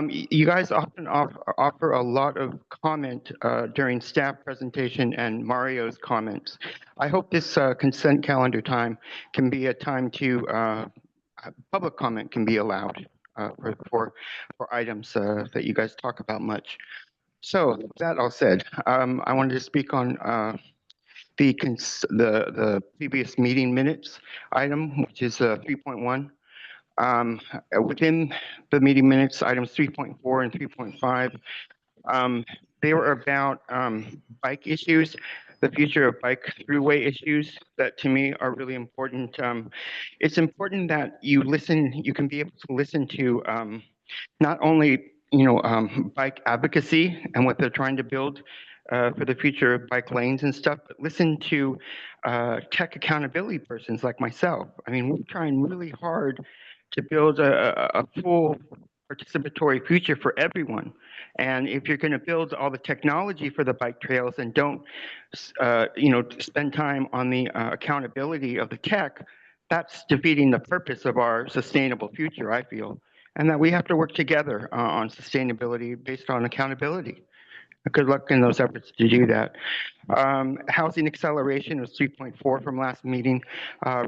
You guys often offer a lot of comment during staff presentation and Mario's comments. I hope this consent calendar time can be a time to public comment can be allowed for items that you guys talk about much. So that all said, I wanted to speak on the previous meeting minutes item, which is 3.1. Within the meeting minutes, items 3.4 and 3.5, they were about bike issues, the future of bike throughway issues that to me are really important. It's important that you can be able to listen to not only bike advocacy and what they're trying to build for the future of bike lanes and stuff, but listen to tech accountability persons like myself. I mean, we're trying really hard to build a full participatory future for everyone. And if you're going to build all the technology for the bike trails and don't, spend time on the accountability of the tech, that's defeating the purpose of our sustainable future, I feel. And that we have to work together on sustainability based on accountability. Good luck in those efforts to do that. Housing acceleration was 3.4 from last meeting.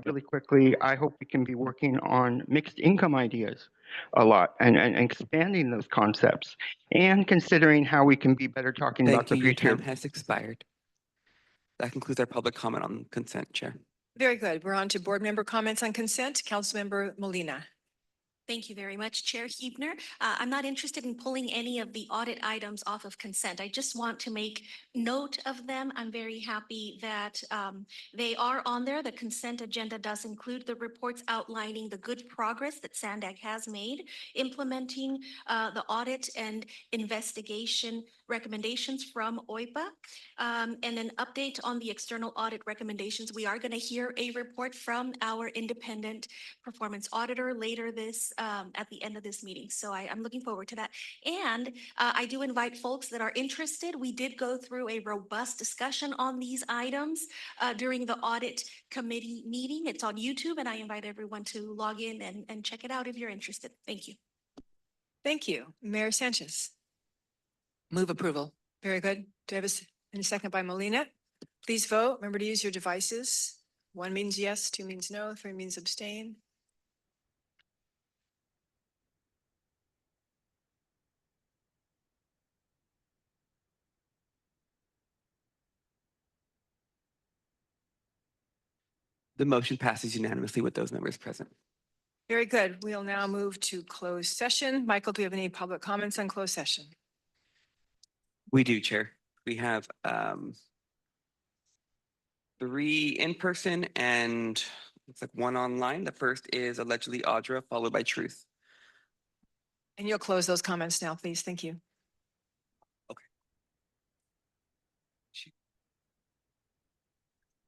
Really quickly, I hope we can be working on mixed income ideas a lot and expanding those concepts and considering how we can be better talking about the Thank you. Your future. time has expired. That concludes our public comment on consent, Chair. Very good. We're on to board member comments on consent. Councilmember Molina. Thank you very much, Chair Huebner. I'm not interested in pulling any of the audit items off of consent. I just want to make note of them. I'm very happy that they are on there. The consent agenda does include the reports outlining the good progress that SANDAG has made, implementing the audit and investigation recommendations from OIPA, and an update on the external audit recommendations. We are going to hear a report from our independent performance auditor later this at the end of this meeting. So I'm looking forward to that. And I do invite folks that are interested. We did go through a robust discussion on these items during the audit committee meeting. It's on YouTube, and I invite everyone to log in and check it out if you're interested. Thank you. Thank you. Mayor Sanchez. Move approval. Very good. Do I have a second by Molina? Please vote. Remember to use your devices. 1 means yes, 2 means no, 3 means abstain. The motion passes unanimously with those members present. Very good. We'll now move to closed session. Michael, do we have any public comments on closed session? We do, Chair. We have 3 in person and looks like 1 online. The first is allegedly Audra, followed by Truth. And you'll close those comments now, please. Thank you.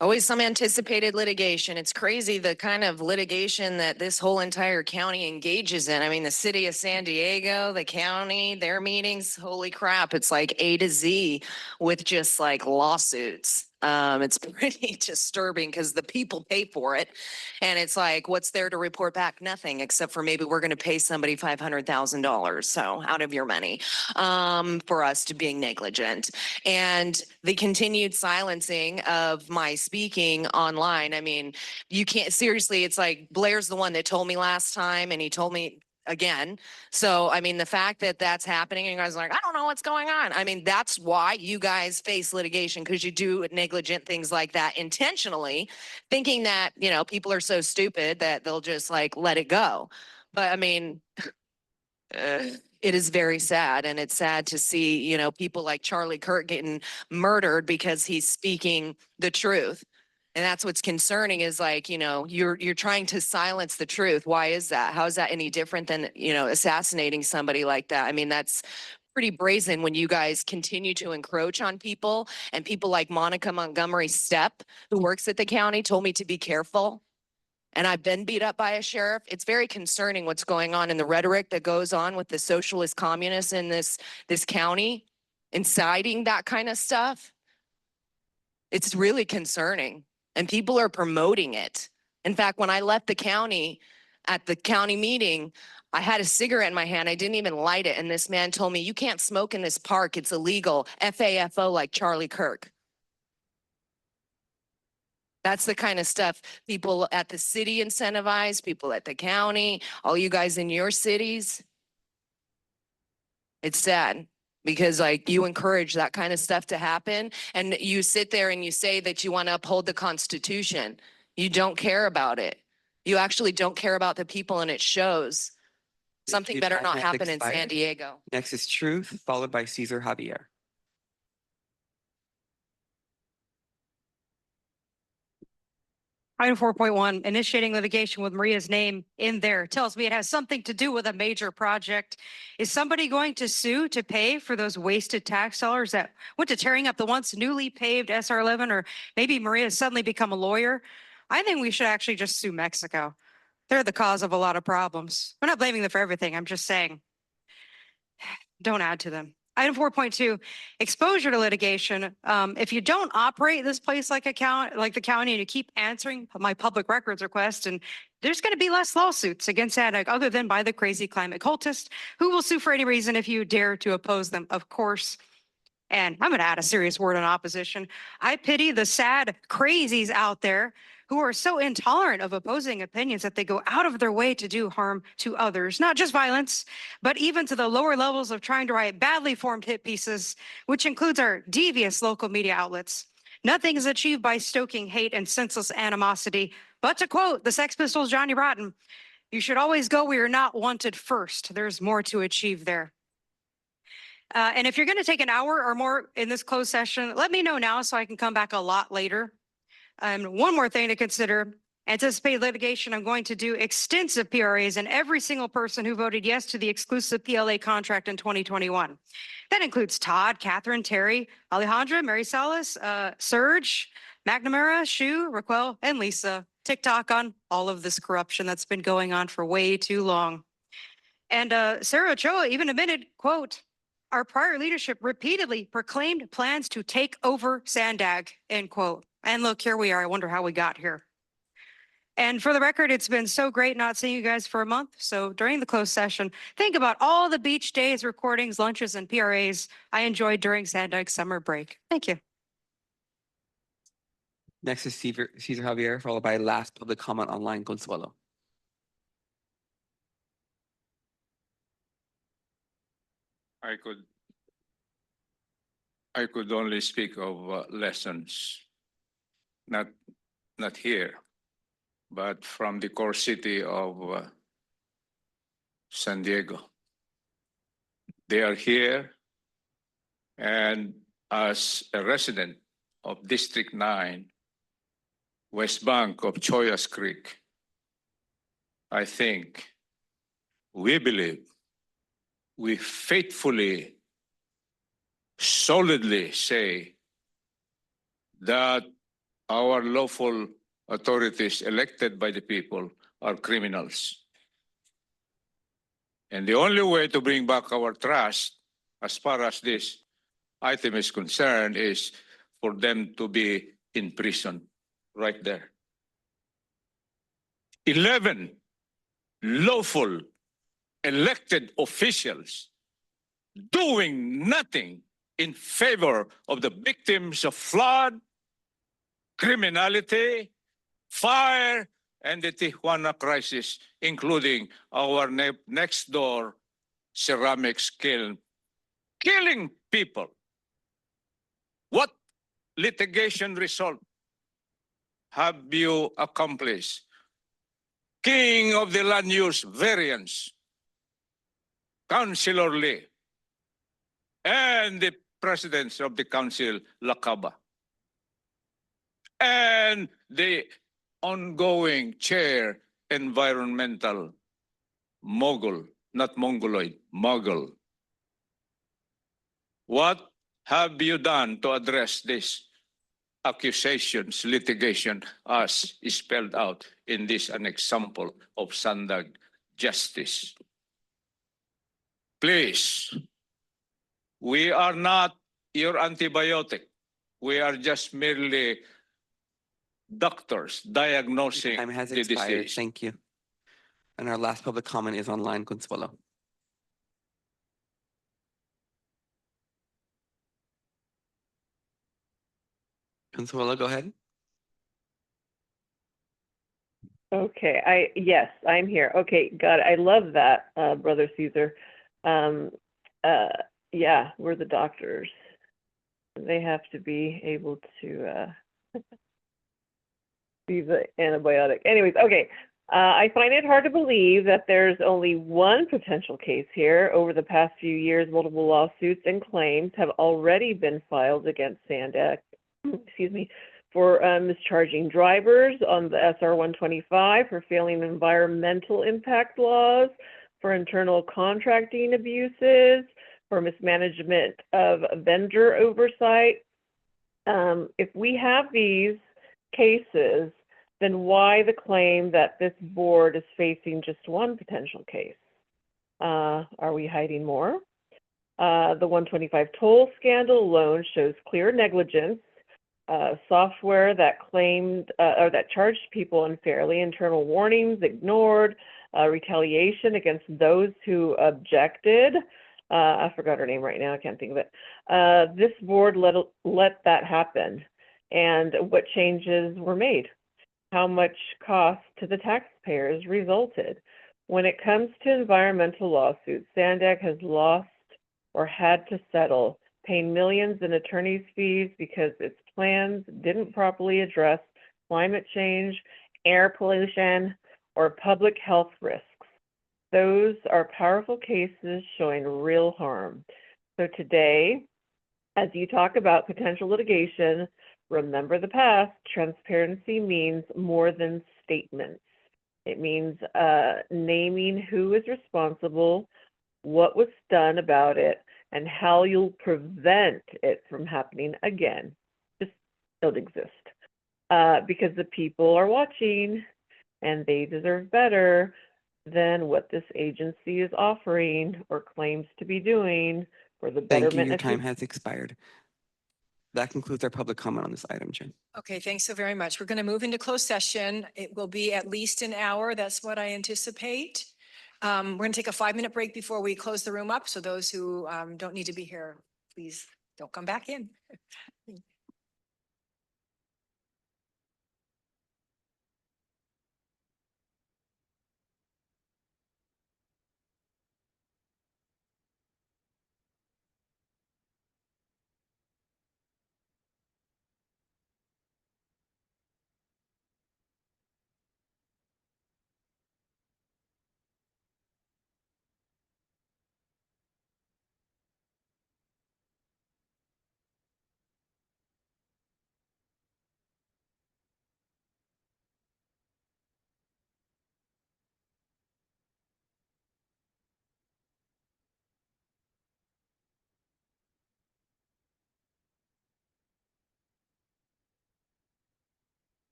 Always some anticipated litigation. It's crazy the kind of litigation that this whole entire county engages in. I mean, the city of San Diego, the county, their meetings, holy crap, it's like A to Z with just like lawsuits. It's pretty disturbing because the people pay for it. And it's like, what's there to report back? Nothing, except for maybe we're going to pay somebody $500,000. So out of your money for us to being negligent. And the continued silencing of my speaking online. I mean, you can't, seriously, it's like Blair's the one that told me last time and he told me again. So, I mean, the fact that that's happening and you guys are like, I don't know what's going on. I mean, that's why you guys face litigation, because you do negligent things like that intentionally, thinking that, you know, people are so stupid that they'll just like let it go. But I mean, it is very sad, and it's sad to see, you know, people like Charlie Kirk getting murdered because he's speaking the truth. And that's what's concerning is like, you know, you're trying to silence the truth. Why is that? How is that any different than, you know, assassinating somebody like that? I mean, that's pretty brazen when you guys continue to encroach on people, and people like Monica Montgomery Stepp, who works at the county, told me to be careful. And I've been beat up by a sheriff. It's very concerning what's going on in the rhetoric that goes on with the socialist communists in this county, inciting that kind of stuff. It's really concerning. And people are promoting it. In fact, when I left the county, at the county meeting, I had a cigarette in my hand. I didn't even light it. And this man told me, you can't smoke in this park. It's illegal. FAFO like Charlie Kirk. That's the kind of stuff people at the city incentivize, people at the county, all you guys in your cities. It's sad because like you encourage that kind of stuff to happen and you sit there and you say that you want to uphold the Constitution. You don't care about it. You actually don't care about the people and it shows. Something better not happen in San Diego. Next is Truth, followed by Cesar Javier. Item 4.1, initiating litigation with Maria's name in there tells me it has something to do with a major project. Is somebody going to sue to pay for those wasted tax dollars that went to tearing up the once newly paved SR11? Or maybe Maria has suddenly become a lawyer? I think we should actually just sue Mexico. They're the cause of a lot of problems. We're not blaming them for everything. I'm just saying, don't add to them. Item 4.2, exposure to litigation. If you don't operate this place like the county and you keep answering my public records request, and there's going to be less lawsuits against SANDAG other than by the crazy climate cultists who will sue for any reason if you dare to oppose them, of course. And I'm going to add a serious word on opposition. I pity the sad crazies out there who are so intolerant of opposing opinions that they go out of their way to do harm to others, not just violence, but even to the lower levels of trying to write badly formed hit pieces, which includes our devious local media outlets. Nothing is achieved by stoking hate and senseless animosity, but to quote the Sex Pistols' Johnny Rotten, you should always go where you're not wanted first. There's more to achieve there. And if you're going to take an hour or more in this closed session, let me know now so I can come back a lot later. One more thing to consider, anticipate litigation. I'm going to do extensive PRAs and every single person who voted yes to the exclusive PLA contract in 2021. That includes Todd, Catherine, Terry, Alejandra, Mary Salas, Serge, McNamara, Shu, Raquel, and Lisa. TikTok on all of this corruption that's been going on for way too long. And Sarah Ochoa even admitted, quote, our prior leadership repeatedly proclaimed plans to take over SANDAG, end quote. And look, here we are. I wonder how we got here. And for the record, it's been so great not seeing you guys for a month. So during the closed session, think about all the beach days, recordings, lunches, and PRAs I enjoyed during SANDAG's summer break. Thank you. Next is Cesar Javier, followed by last public comment online, Consuelo. I could only speak of lessons, not here, but from the core city of San Diego. They are here, and as a resident of District 9, West Bank of Choyas Creek, I think we believe, we faithfully, solidly say that our lawful authorities elected by the people are criminals. And the only way to bring back our trust as far as this item is concerned is for them to be in prison right there. 11 lawful elected officials doing nothing in favor of the victims of flood, criminality, fire, and the Tijuana crisis, including our next door ceramics kiln, killing people. What litigation result have you accomplished? King of the land use variance, Councilor Lee, and the presidents of the council, Lakaba, and the ongoing chair environmental mogul, not mongoloid, mogul. What have you done to address these accusations, litigation, as spelled out in this an example of SANDAG justice? Please, we are not your antibiotic. We are just merely doctors diagnosing Time has the expired. disease. Thank you. And our last public comment is online, Consuelo. Consuelo, go ahead. Okay, yes, I'm here. Okay, got it. I love that, Brother Caesar. Yeah, we're the doctors. They have to be able to be the antibiotic. Anyways, okay. I find it hard to believe that there's only one potential case here. Over the past few years, multiple lawsuits and claims have already been filed against SANDAG, excuse me, for mischarging drivers on the SR 125, for failing environmental impact laws, for internal contracting abuses, for mismanagement of vendor oversight. If we have these cases, then why the claim that this board is facing just one potential case? Are we hiding more? The 125 toll scandal alone shows clear negligence. Software that claimed or that charged people unfairly, internal warnings ignored, retaliation against those who objected. I forgot her name right now, I can't think of it. This board let that happen. And what changes were made? How much cost to the taxpayers resulted? When it comes to environmental lawsuits, SANDAG has lost or had to settle, paying millions in attorney's fees because its plans didn't properly address climate change, air pollution, or public health risks. Those are powerful cases showing real harm. So today, as you talk about potential litigation, remember the past. Transparency means more than statements. It means naming who is responsible, what was done about it, and how you'll prevent it from happening again. Just don't exist. Because the people are watching and they deserve better than what this agency is offering or claims to be doing for the Thank you. betterment Your of time has expired. That concludes our public comment on this item, Jen. Okay, thanks so very much. We're going to move into closed session. It will be at least an hour. That's what I anticipate. We're going to take a 5-minute break before we close the room up. So those who don't need to be here, please don't come back in.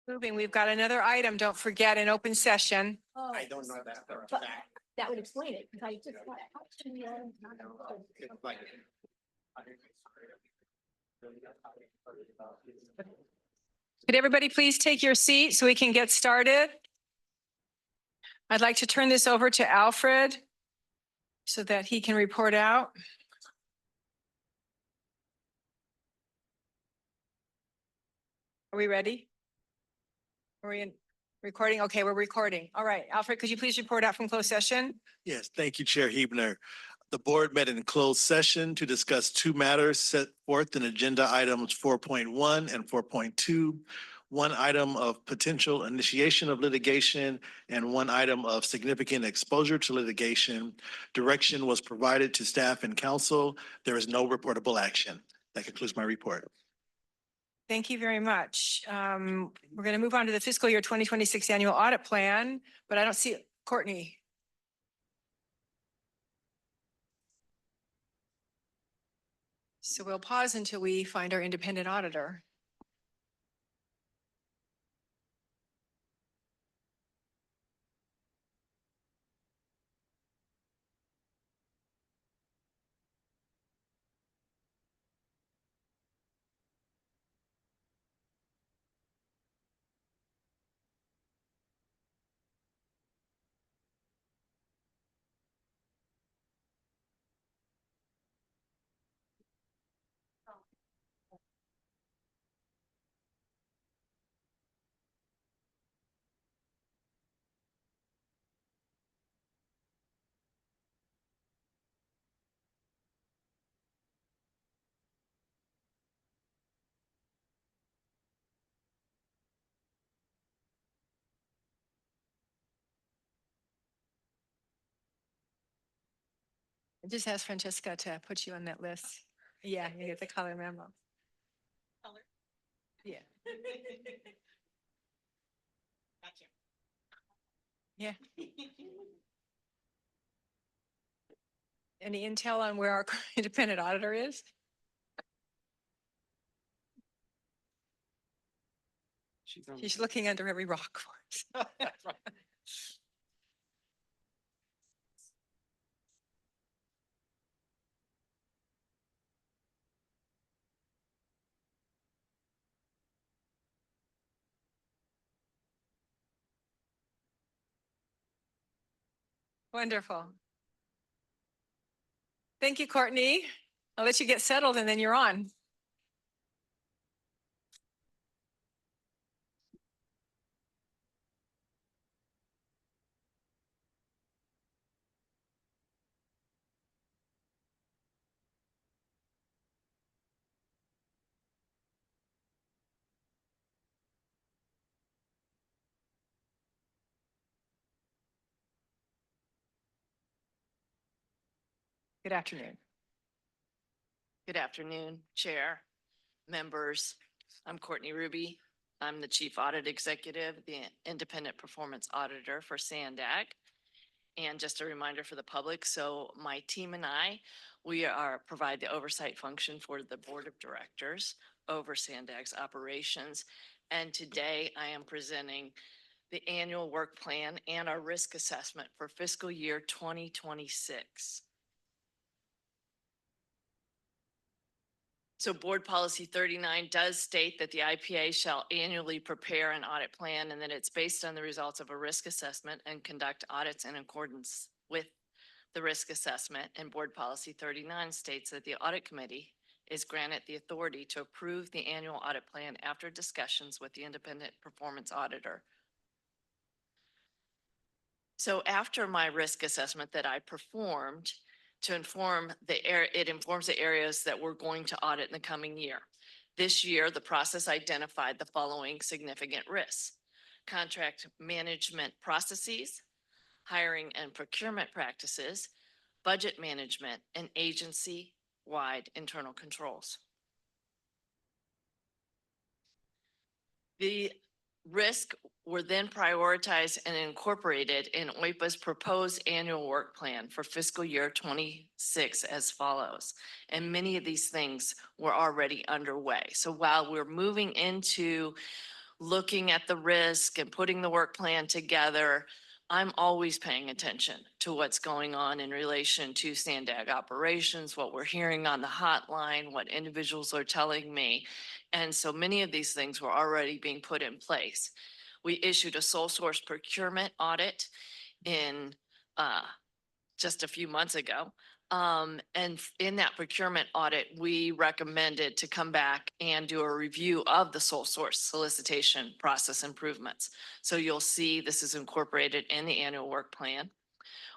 Moving, we've got another item. Don't forget an open session. I don't know that. That would explain it, because I just. Could everybody please take your seat so we can get started? I'd like to turn this over to Alfred so that he can report out. Are we ready? Are we in recording? Okay, we're recording. All right, Alfred, could you please report out from closed session? Yes, thank you, Chair Hebner. The board met in closed session to discuss two matters set forth in agenda items 4.1 and 4.2. One item of potential initiation of litigation and one item of significant exposure to litigation. Direction was provided to staff and council. There is no reportable action. That concludes my report. Thank you very much. We're going to move on to the fiscal year 2026 annual audit plan, but I don't see Courtney. So we'll pause until we find our independent auditor. I just asked Francesca to put you on that list. Yeah, you get the color memo. Color? Yeah. Gotcha. Yeah. Any intel on where our independent auditor is? She's looking under every rock for us. Wonderful. Thank you, Courtney. I'll let you get settled and then you're on. Good afternoon. Good afternoon, Chair, members. I'm Courtney Ruby. I'm the Chief Audit Executive, the Independent Performance Auditor for SANDAG. And just a reminder for the public, so my team and I, we provide the oversight function for the Board of Directors over SANDAG's operations. And today I am presenting the annual work plan and our risk assessment for fiscal year 2026. So Board Policy 39 does state that the IPA shall annually prepare an audit plan, and that it's based on the results of a risk assessment and conduct audits in accordance with the risk assessment. And Board Policy 39 states that the Audit Committee is granted the authority to approve the annual audit plan after discussions with the Independent Performance Auditor. So after my risk assessment that I performed, it informs the areas that we're going to audit in the coming year. This year, the process identified the following significant risks: contract management processes, hiring and procurement practices, budget management, and agency-wide internal controls. The risks were then prioritized and incorporated in OIPA's proposed annual work plan for fiscal year 26 as follows. And many of these things were already underway. So while we're moving into looking at the risk and putting the work plan together, I'm always paying attention to what's going on in relation to SANDAG operations, what we're hearing on the hotline, what individuals are telling me. And so many of these things were already being put in place. We issued a sole source procurement audit in just a few months ago. And in that procurement audit, we recommended to come back and do a review of the sole source solicitation process improvements. So you'll see this is incorporated in the annual work plan.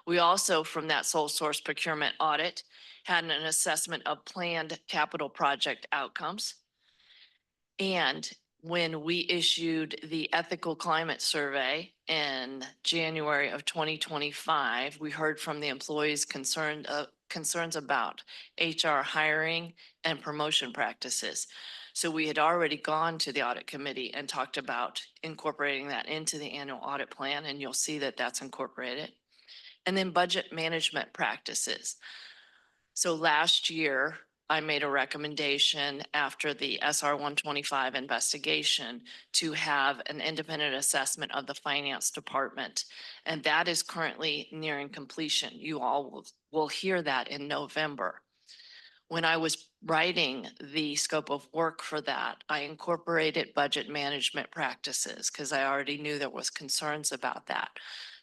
We also, from that sole source procurement audit, had an assessment of planned capital project outcomes. And when we issued the ethical climate survey in January of 2025, we heard from the employees concerns about HR hiring and promotion practices. So we had already gone to the audit committee and talked about incorporating that into the annual audit plan, and you'll see that that's incorporated. And then budget management practices. So last year, I made a recommendation after the SR 125 investigation to have an independent assessment of the finance department. And that is currently nearing completion. You all will hear that in November. When I was writing the scope of work for that, I incorporated budget management practices because I already knew there was concerns about that.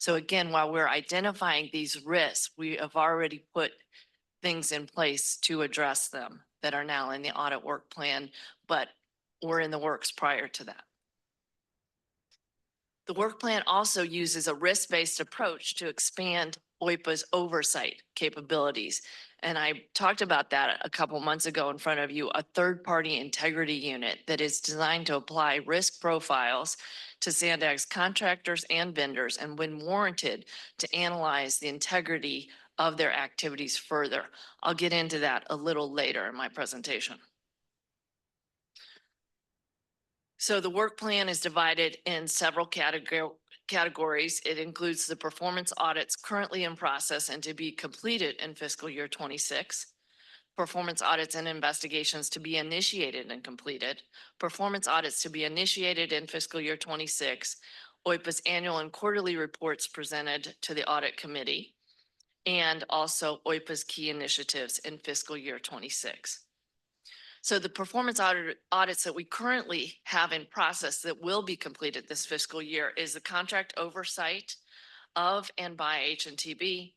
So again, while we're identifying these risks, we have already put things in place to address them that are now in the audit work plan, but were in the works prior to that. The work plan also uses a risk-based approach to expand OIPA's oversight capabilities. And I talked about that a couple months ago in front of you, a third-party integrity unit that is designed to apply risk profiles to SANDAG's contractors and vendors, and when warranted, to analyze the integrity of their activities further. I'll get into that a little later in my presentation. So the work plan is divided in several categories. It includes the performance audits currently in process and to be completed in fiscal year 26, performance audits and investigations to be initiated and completed, performance audits to be initiated in fiscal year 26, OIPA's annual and quarterly reports presented to the audit committee, and also OIPA's key initiatives in fiscal year 26. So the performance audits that we currently have in process that will be completed this fiscal year is the contract oversight of and by H&TB,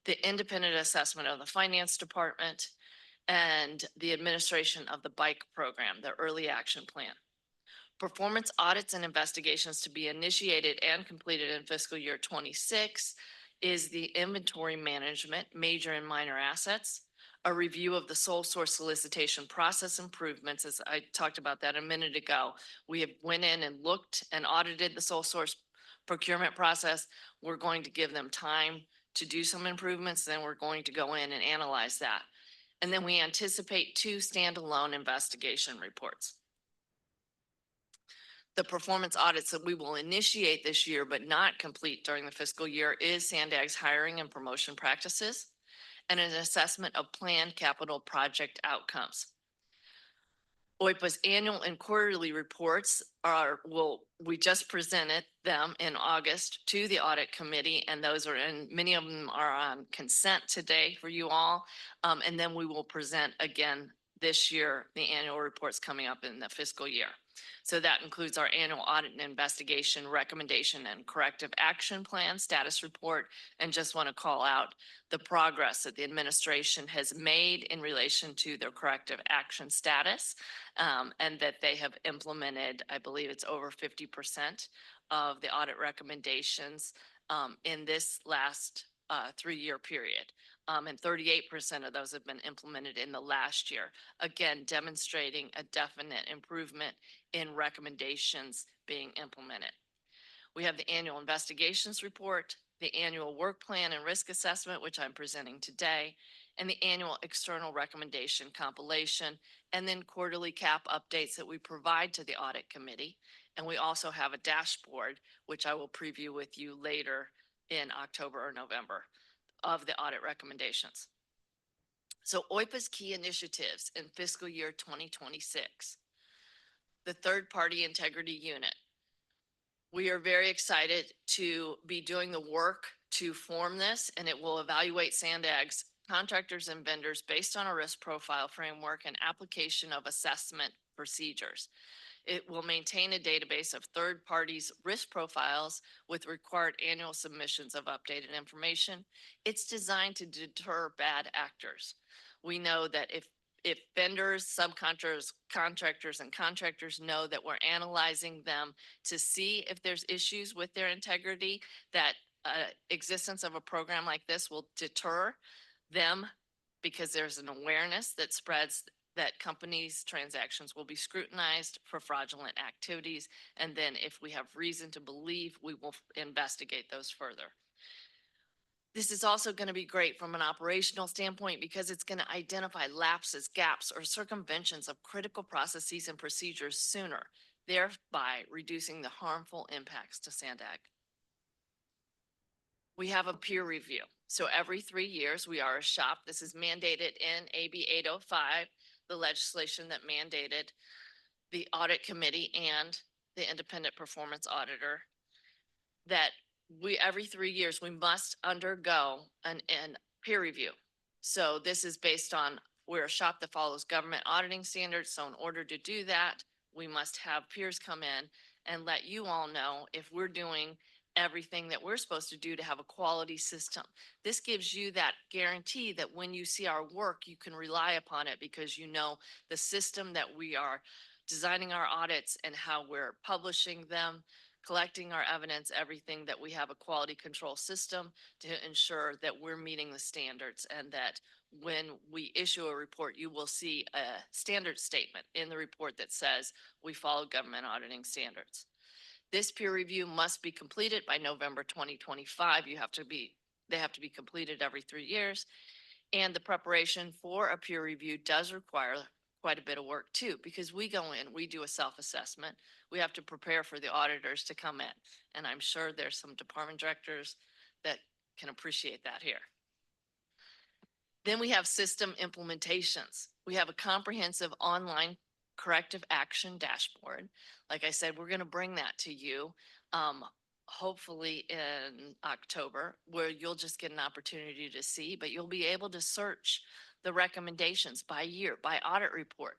the independent assessment of the finance department, and the administration of the bike program, the early action plan. Performance audits and investigations to be initiated and completed in fiscal year 26 is the inventory management, major and minor assets, a review of the sole source solicitation process improvements. As I talked about that a minute ago, we have went in and looked and audited the sole source procurement process. We're going to give them time to do some improvements. Then we're going to go in and analyze that. And then we anticipate 2 standalone investigation reports. The performance audits that we will initiate this year but not complete during the fiscal year is SANDAG's hiring and promotion practices and an assessment of planned capital project outcomes. OIPA's annual and quarterly reports we just presented them in August to the audit committee, and those are many of them are on consent today for you all. And then we will present again this year, the annual reports coming up in the fiscal year. So that includes our annual audit and investigation recommendation and corrective action plan status report. And just want to call out the progress that the administration has made in relation to their corrective action status, and that they have implemented, I believe it's over 50% of the audit recommendations in this last 3-year period. And 38% of those have been implemented in the last year. Again, demonstrating a definite improvement in recommendations being implemented. We have the annual investigations report, the annual work plan and risk assessment, which I'm presenting today, and the annual external recommendation compilation, and then quarterly CAP updates that we provide to the audit committee. And we also have a dashboard, which I will preview with you later in October or November, of the audit recommendations. So OIPA's key initiatives in fiscal year 2026. the third-party integrity unit. We are very excited to be doing the work to form this, and it will evaluate SANDAG's contractors and vendors based on a risk profile framework and application of assessment procedures. It will maintain a database of third parties' risk profiles with required annual submissions of updated information. It's designed to deter bad actors. We know that if vendors, subcontractors, contractors, and contractors know that we're analyzing them to see if there's issues with their integrity, that existence of a program like this will deter them because there's an awareness that spreads that companies' transactions will be scrutinized for fraudulent activities. And then if we have reason to believe, we will investigate those further. This is also going to be great from an operational standpoint because it's going to identify lapses, gaps, or circumventions of critical processes and procedures sooner, thereby reducing the harmful impacts to SANDAG. We have a peer review. So every 3 years, we are a shop. This is mandated in AB 805, the legislation that mandated the audit committee and the independent performance auditor, that every 3 years, we must undergo an peer review. So this is based on, we're a shop that follows government auditing standards. So in order to do that, we must have peers come in and let you all know if we're doing everything that we're supposed to do to have a quality system. This gives you that guarantee that when you see our work, you can rely upon it because you know the system that we are designing our audits and how we're publishing them, collecting our evidence, everything, that we have a quality control system to ensure that we're meeting the standards, and that when we issue a report, you will see a standard statement in the report that says we follow government auditing standards. This peer review must be completed by November 2025. They have to be completed every 3 years. And the preparation for a peer review does require quite a bit of work too, because we go in, we do a self-assessment. We have to prepare for the auditors to come in. And I'm sure there's some department directors that can appreciate that here. Then we have system implementations. We have a comprehensive online corrective action dashboard. Like I said, we're going to bring that to you, hopefully in October, where you'll just get an opportunity to see, but you'll be able to search the recommendations by year, by audit report.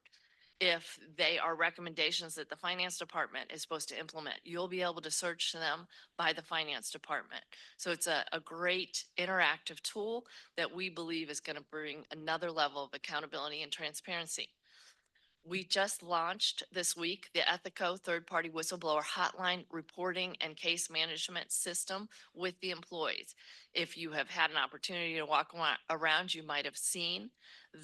If they are recommendations that the finance department is supposed to implement, you'll be able to search them by the finance department. So it's a great interactive tool that we believe is going to bring another level of accountability and transparency. We just launched this week the Ethico third-party whistleblower hotline reporting and case management system with the employees. If you have had an opportunity to walk around, you might have seen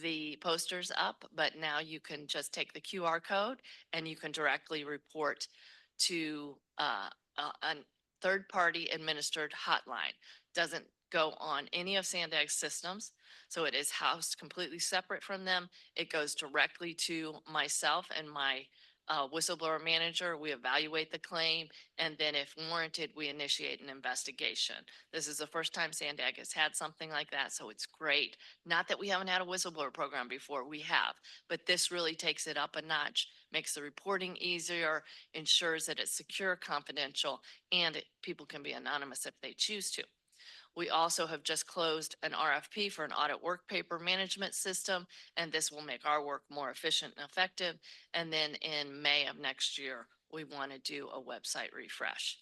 the posters up, but now you can just take the QR code and you can directly report to a third-party administered hotline. Doesn't go on any of SANDAG's systems. So it is housed completely separate from them. It goes directly to myself and my whistleblower manager. We evaluate the claim, and then if warranted, we initiate an investigation. This is the first time SANDAG has had something like that, so it's great. Not that we haven't had a whistleblower program before, we have, but this really takes it up a notch, makes the reporting easier, ensures that it's secure, confidential, and people can be anonymous if they choose to. We also have just closed an RFP for an audit work paper management system, and this will make our work more efficient and effective. And then in May of next year, we want to do a website refresh.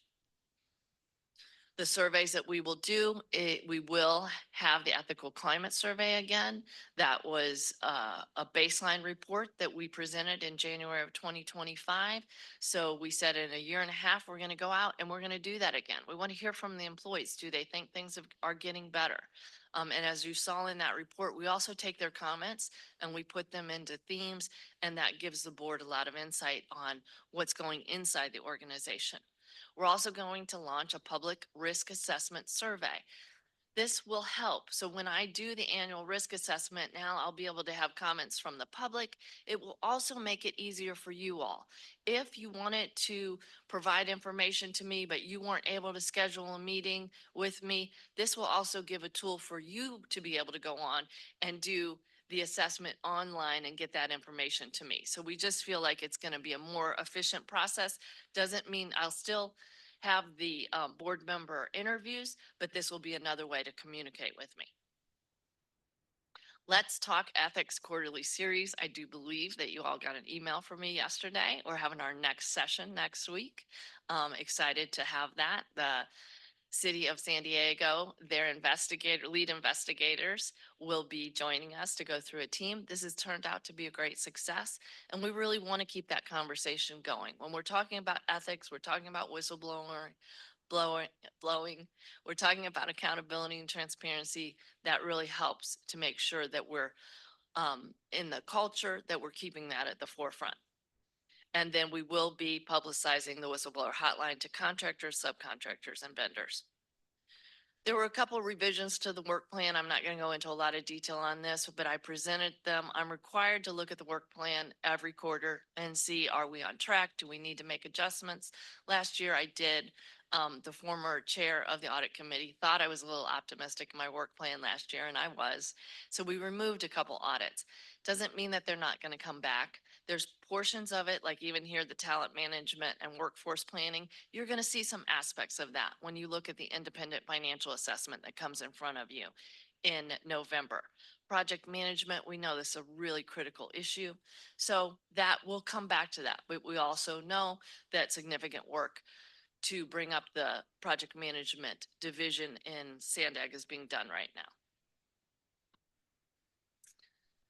The surveys that we will do, we will have the ethical climate survey again. That was a baseline report that we presented in January of 2025. So we said in a year and a half, we're going to go out and we're going to do that again. We want to hear from the employees. Do they think things are getting better? And as you saw in that report, we also take their comments and we put them into themes, and that gives the board a lot of insight on what's going inside the organization. We're also going to launch a public risk assessment survey. This will help. So when I do the annual risk assessment, now I'll be able to have comments from the public. It will also make it easier for you all. If you wanted to provide information to me, but you weren't able to schedule a meeting with me, this will also give a tool for you to be able to go on and do the assessment online and get that information to me. So we just feel like it's going to be a more efficient process. Doesn't mean I'll still have the board member interviews, but this will be another way to communicate with me. Let's Talk Ethics Quarterly Series. I do believe that you all got an email from me yesterday. We're having our next session next week. Excited to have that. The City of San Diego, their lead investigators will be joining us to go through a team. This has turned out to be a great success, and we really want to keep that conversation going. When we're talking about ethics, we're talking about blowing. We're talking about accountability and transparency. That really helps to make sure that we're in the culture, that we're keeping that at the forefront. And then we will be publicizing the whistleblower hotline to contractors, subcontractors, and vendors. There were a couple of revisions to the work plan. I'm not going to go into a lot of detail on this, but I presented them. I'm required to look at the work plan every quarter and see, are we on track? Do we need to make adjustments? Last year I did. The former chair of the audit committee thought I was a little optimistic in my work plan last year, and I was. So we removed a couple audits. Doesn't mean that they're not going to come back. There's portions of it, like even here, the talent management and workforce planning, you're going to see some aspects of that when you look at the independent financial assessment that comes in front of you in November. Project management, we know this is a really critical issue. So that will come back to that. But we also know that significant work to bring up the project management division in SANDAG is being done right now.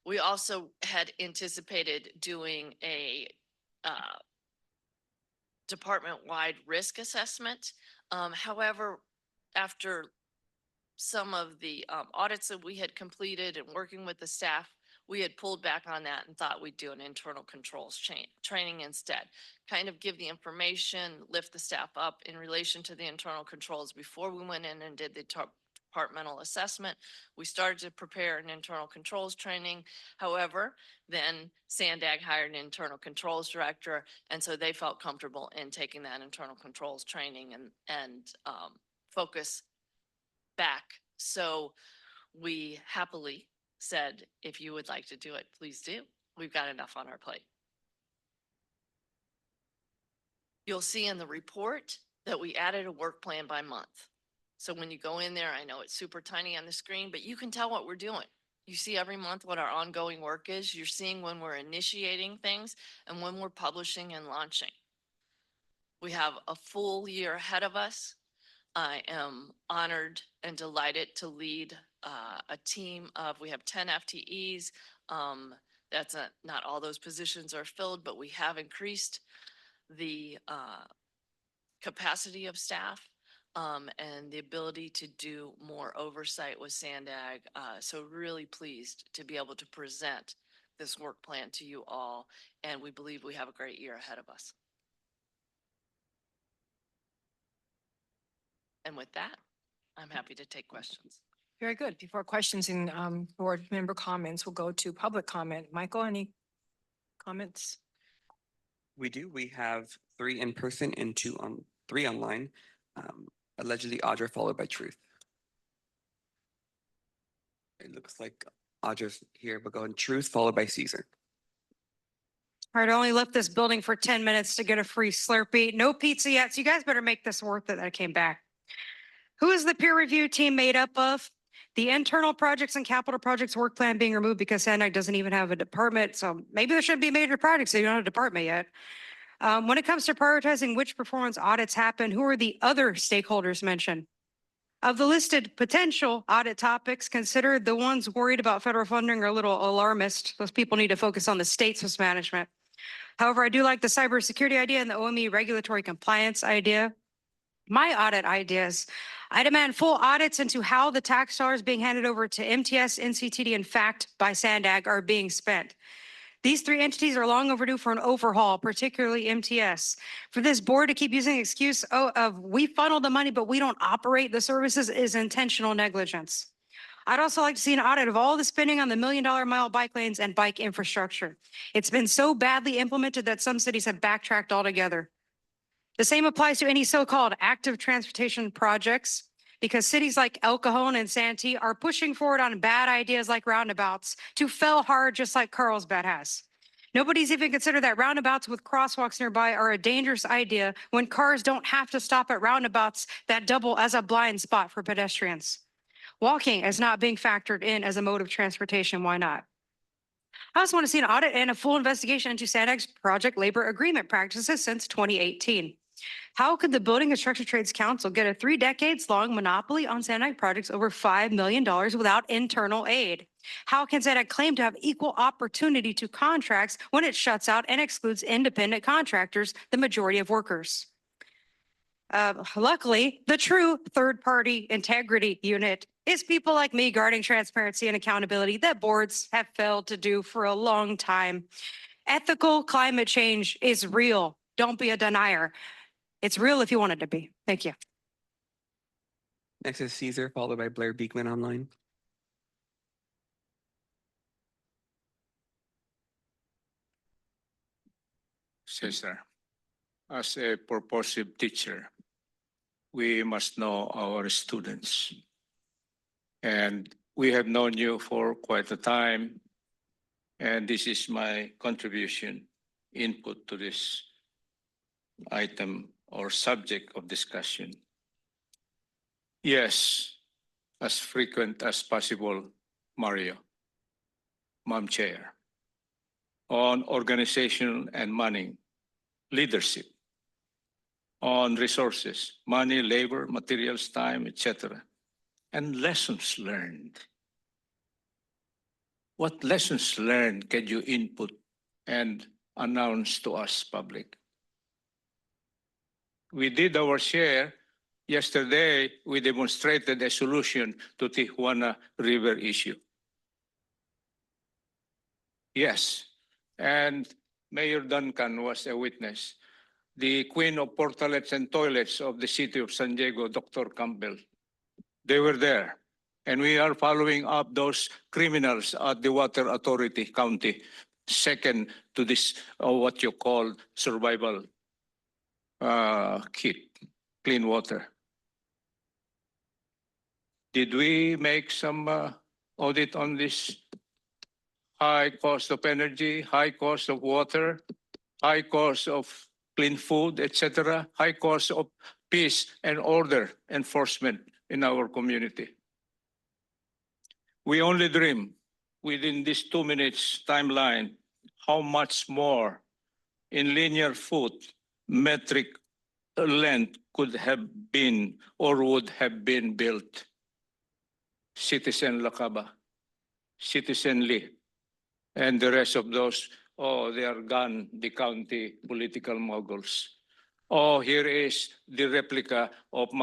We also had anticipated doing a department-wide risk assessment. However, after some of the audits that we had completed and working with the staff, we had pulled back on that and thought we'd do an internal controls training instead. Kind of give the information, lift the staff up in relation to the internal controls before we went in and did the departmental assessment. We started to prepare an internal controls training. However, then SANDAG hired an internal controls director, and so they felt comfortable in taking that internal controls training and focus back. So we happily said, if you would like to do it, please do. We've got enough on our plate. You'll see in the report that we added a work plan by month. So when you go in there, I know it's super tiny on the screen, but you can tell what we're doing. You see every month what our ongoing work is. You're seeing when we're initiating things and when we're publishing and launching. We have a full year ahead of us. I am honored and delighted to lead a team of, we have 10 FTEs. That's not all those positions are filled, but we have increased the capacity of staff and the ability to do more oversight with SANDAG. So really pleased to be able to present this work plan to you all. And we believe we have a great year ahead of us. And with that, I'm happy to take questions. Very good. Before questions and board member comments, we'll go to public comment. Michael, any comments? We do. We have 3 in person and 3 online. Allegedly Audra, followed by Truth. It looks like Audra's here, but go in Truth, followed by Caesar. All right, I only left this building for 10 minutes to get a free Slurpee. No pizza yet, so you guys better make this worth it that I came back. Who is the peer review team made up of? The internal projects and capital projects work plan being removed because SANDAG doesn't even have a department. So maybe there should be major projects. They don't have a department yet. When it comes to prioritizing which performance audits happen, who are the other stakeholders mentioned? Of the listed potential audit topics, consider the ones worried about federal funding are a little alarmist. Those people need to focus on the state's risk management. However, I do like the cybersecurity idea and the OME regulatory compliance idea. My audit ideas. I demand full audits into how the tax dollars being handed over to MTS, NCTD, and FACT by SANDAG are being spent. These 3 entities are long overdue for an overhaul, particularly MTS. For this board to keep using the excuse of we funnel the money, but we don't operate the services is intentional negligence. I'd also like to see an audit of all the spending on the $1 million mile bike lanes and bike infrastructure. It's been so badly implemented that some cities have backtracked altogether. The same applies to any so-called active transportation projects. because cities like El Cajon and Santee are pushing forward on bad ideas like roundabouts to fail hard, just like Carlsbad has. Nobody's even considered that roundabouts with crosswalks nearby are a dangerous idea when cars don't have to stop at roundabouts that double as a blind spot for pedestrians. Walking is not being factored in as a mode of transportation. Why not? I also want to see an audit and a full investigation into SANDAG's project labor agreement practices since 2018. How could the Building Construction Trades Council get a 3 decades long monopoly on SANDAG projects over $5 million without internal aid? How can SANDAG claim to have equal opportunity to contracts when it shuts out and excludes independent contractors, the majority of workers? Luckily, the true third-party integrity unit is people like me guarding transparency and accountability that boards have failed to do for a long time. Ethical climate change is real. Don't be a denier. It's real if you want it to be. Thank you. Next is Caesar, followed by Blair Beekman online. Cesar, as a purposive teacher, we must know our students. And we have known you for quite a time. And this is my contribution, input to this item or subject of discussion. Yes, as frequent as possible, Mario, Madam Chair, on organization and money, leadership, on resources, money, labor, materials, time, etc., and lessons learned. What lessons learned can you input and announce to us, public? We did our share. Yesterday, we demonstrated a solution to Tijuana River issue. Yes, and Mayor Duncan was a witness. The queen of portalets and toilets of the city of San Diego, Dr. Campbell, they were there. And we are following up those criminals at the Water Authority County, second to this, what you call survival kit, clean water. Did we make some audit on this high cost of energy, high cost of water, high cost of clean food, etc., high cost of peace and order enforcement in our community? We only dream within this 2 minutes timeline how much more in linear foot metric length could have been or would have been built. Citizen Lakaba, Citizen Lee, and the rest of those, oh, they are gone, the county political moguls. Oh, here is the replica of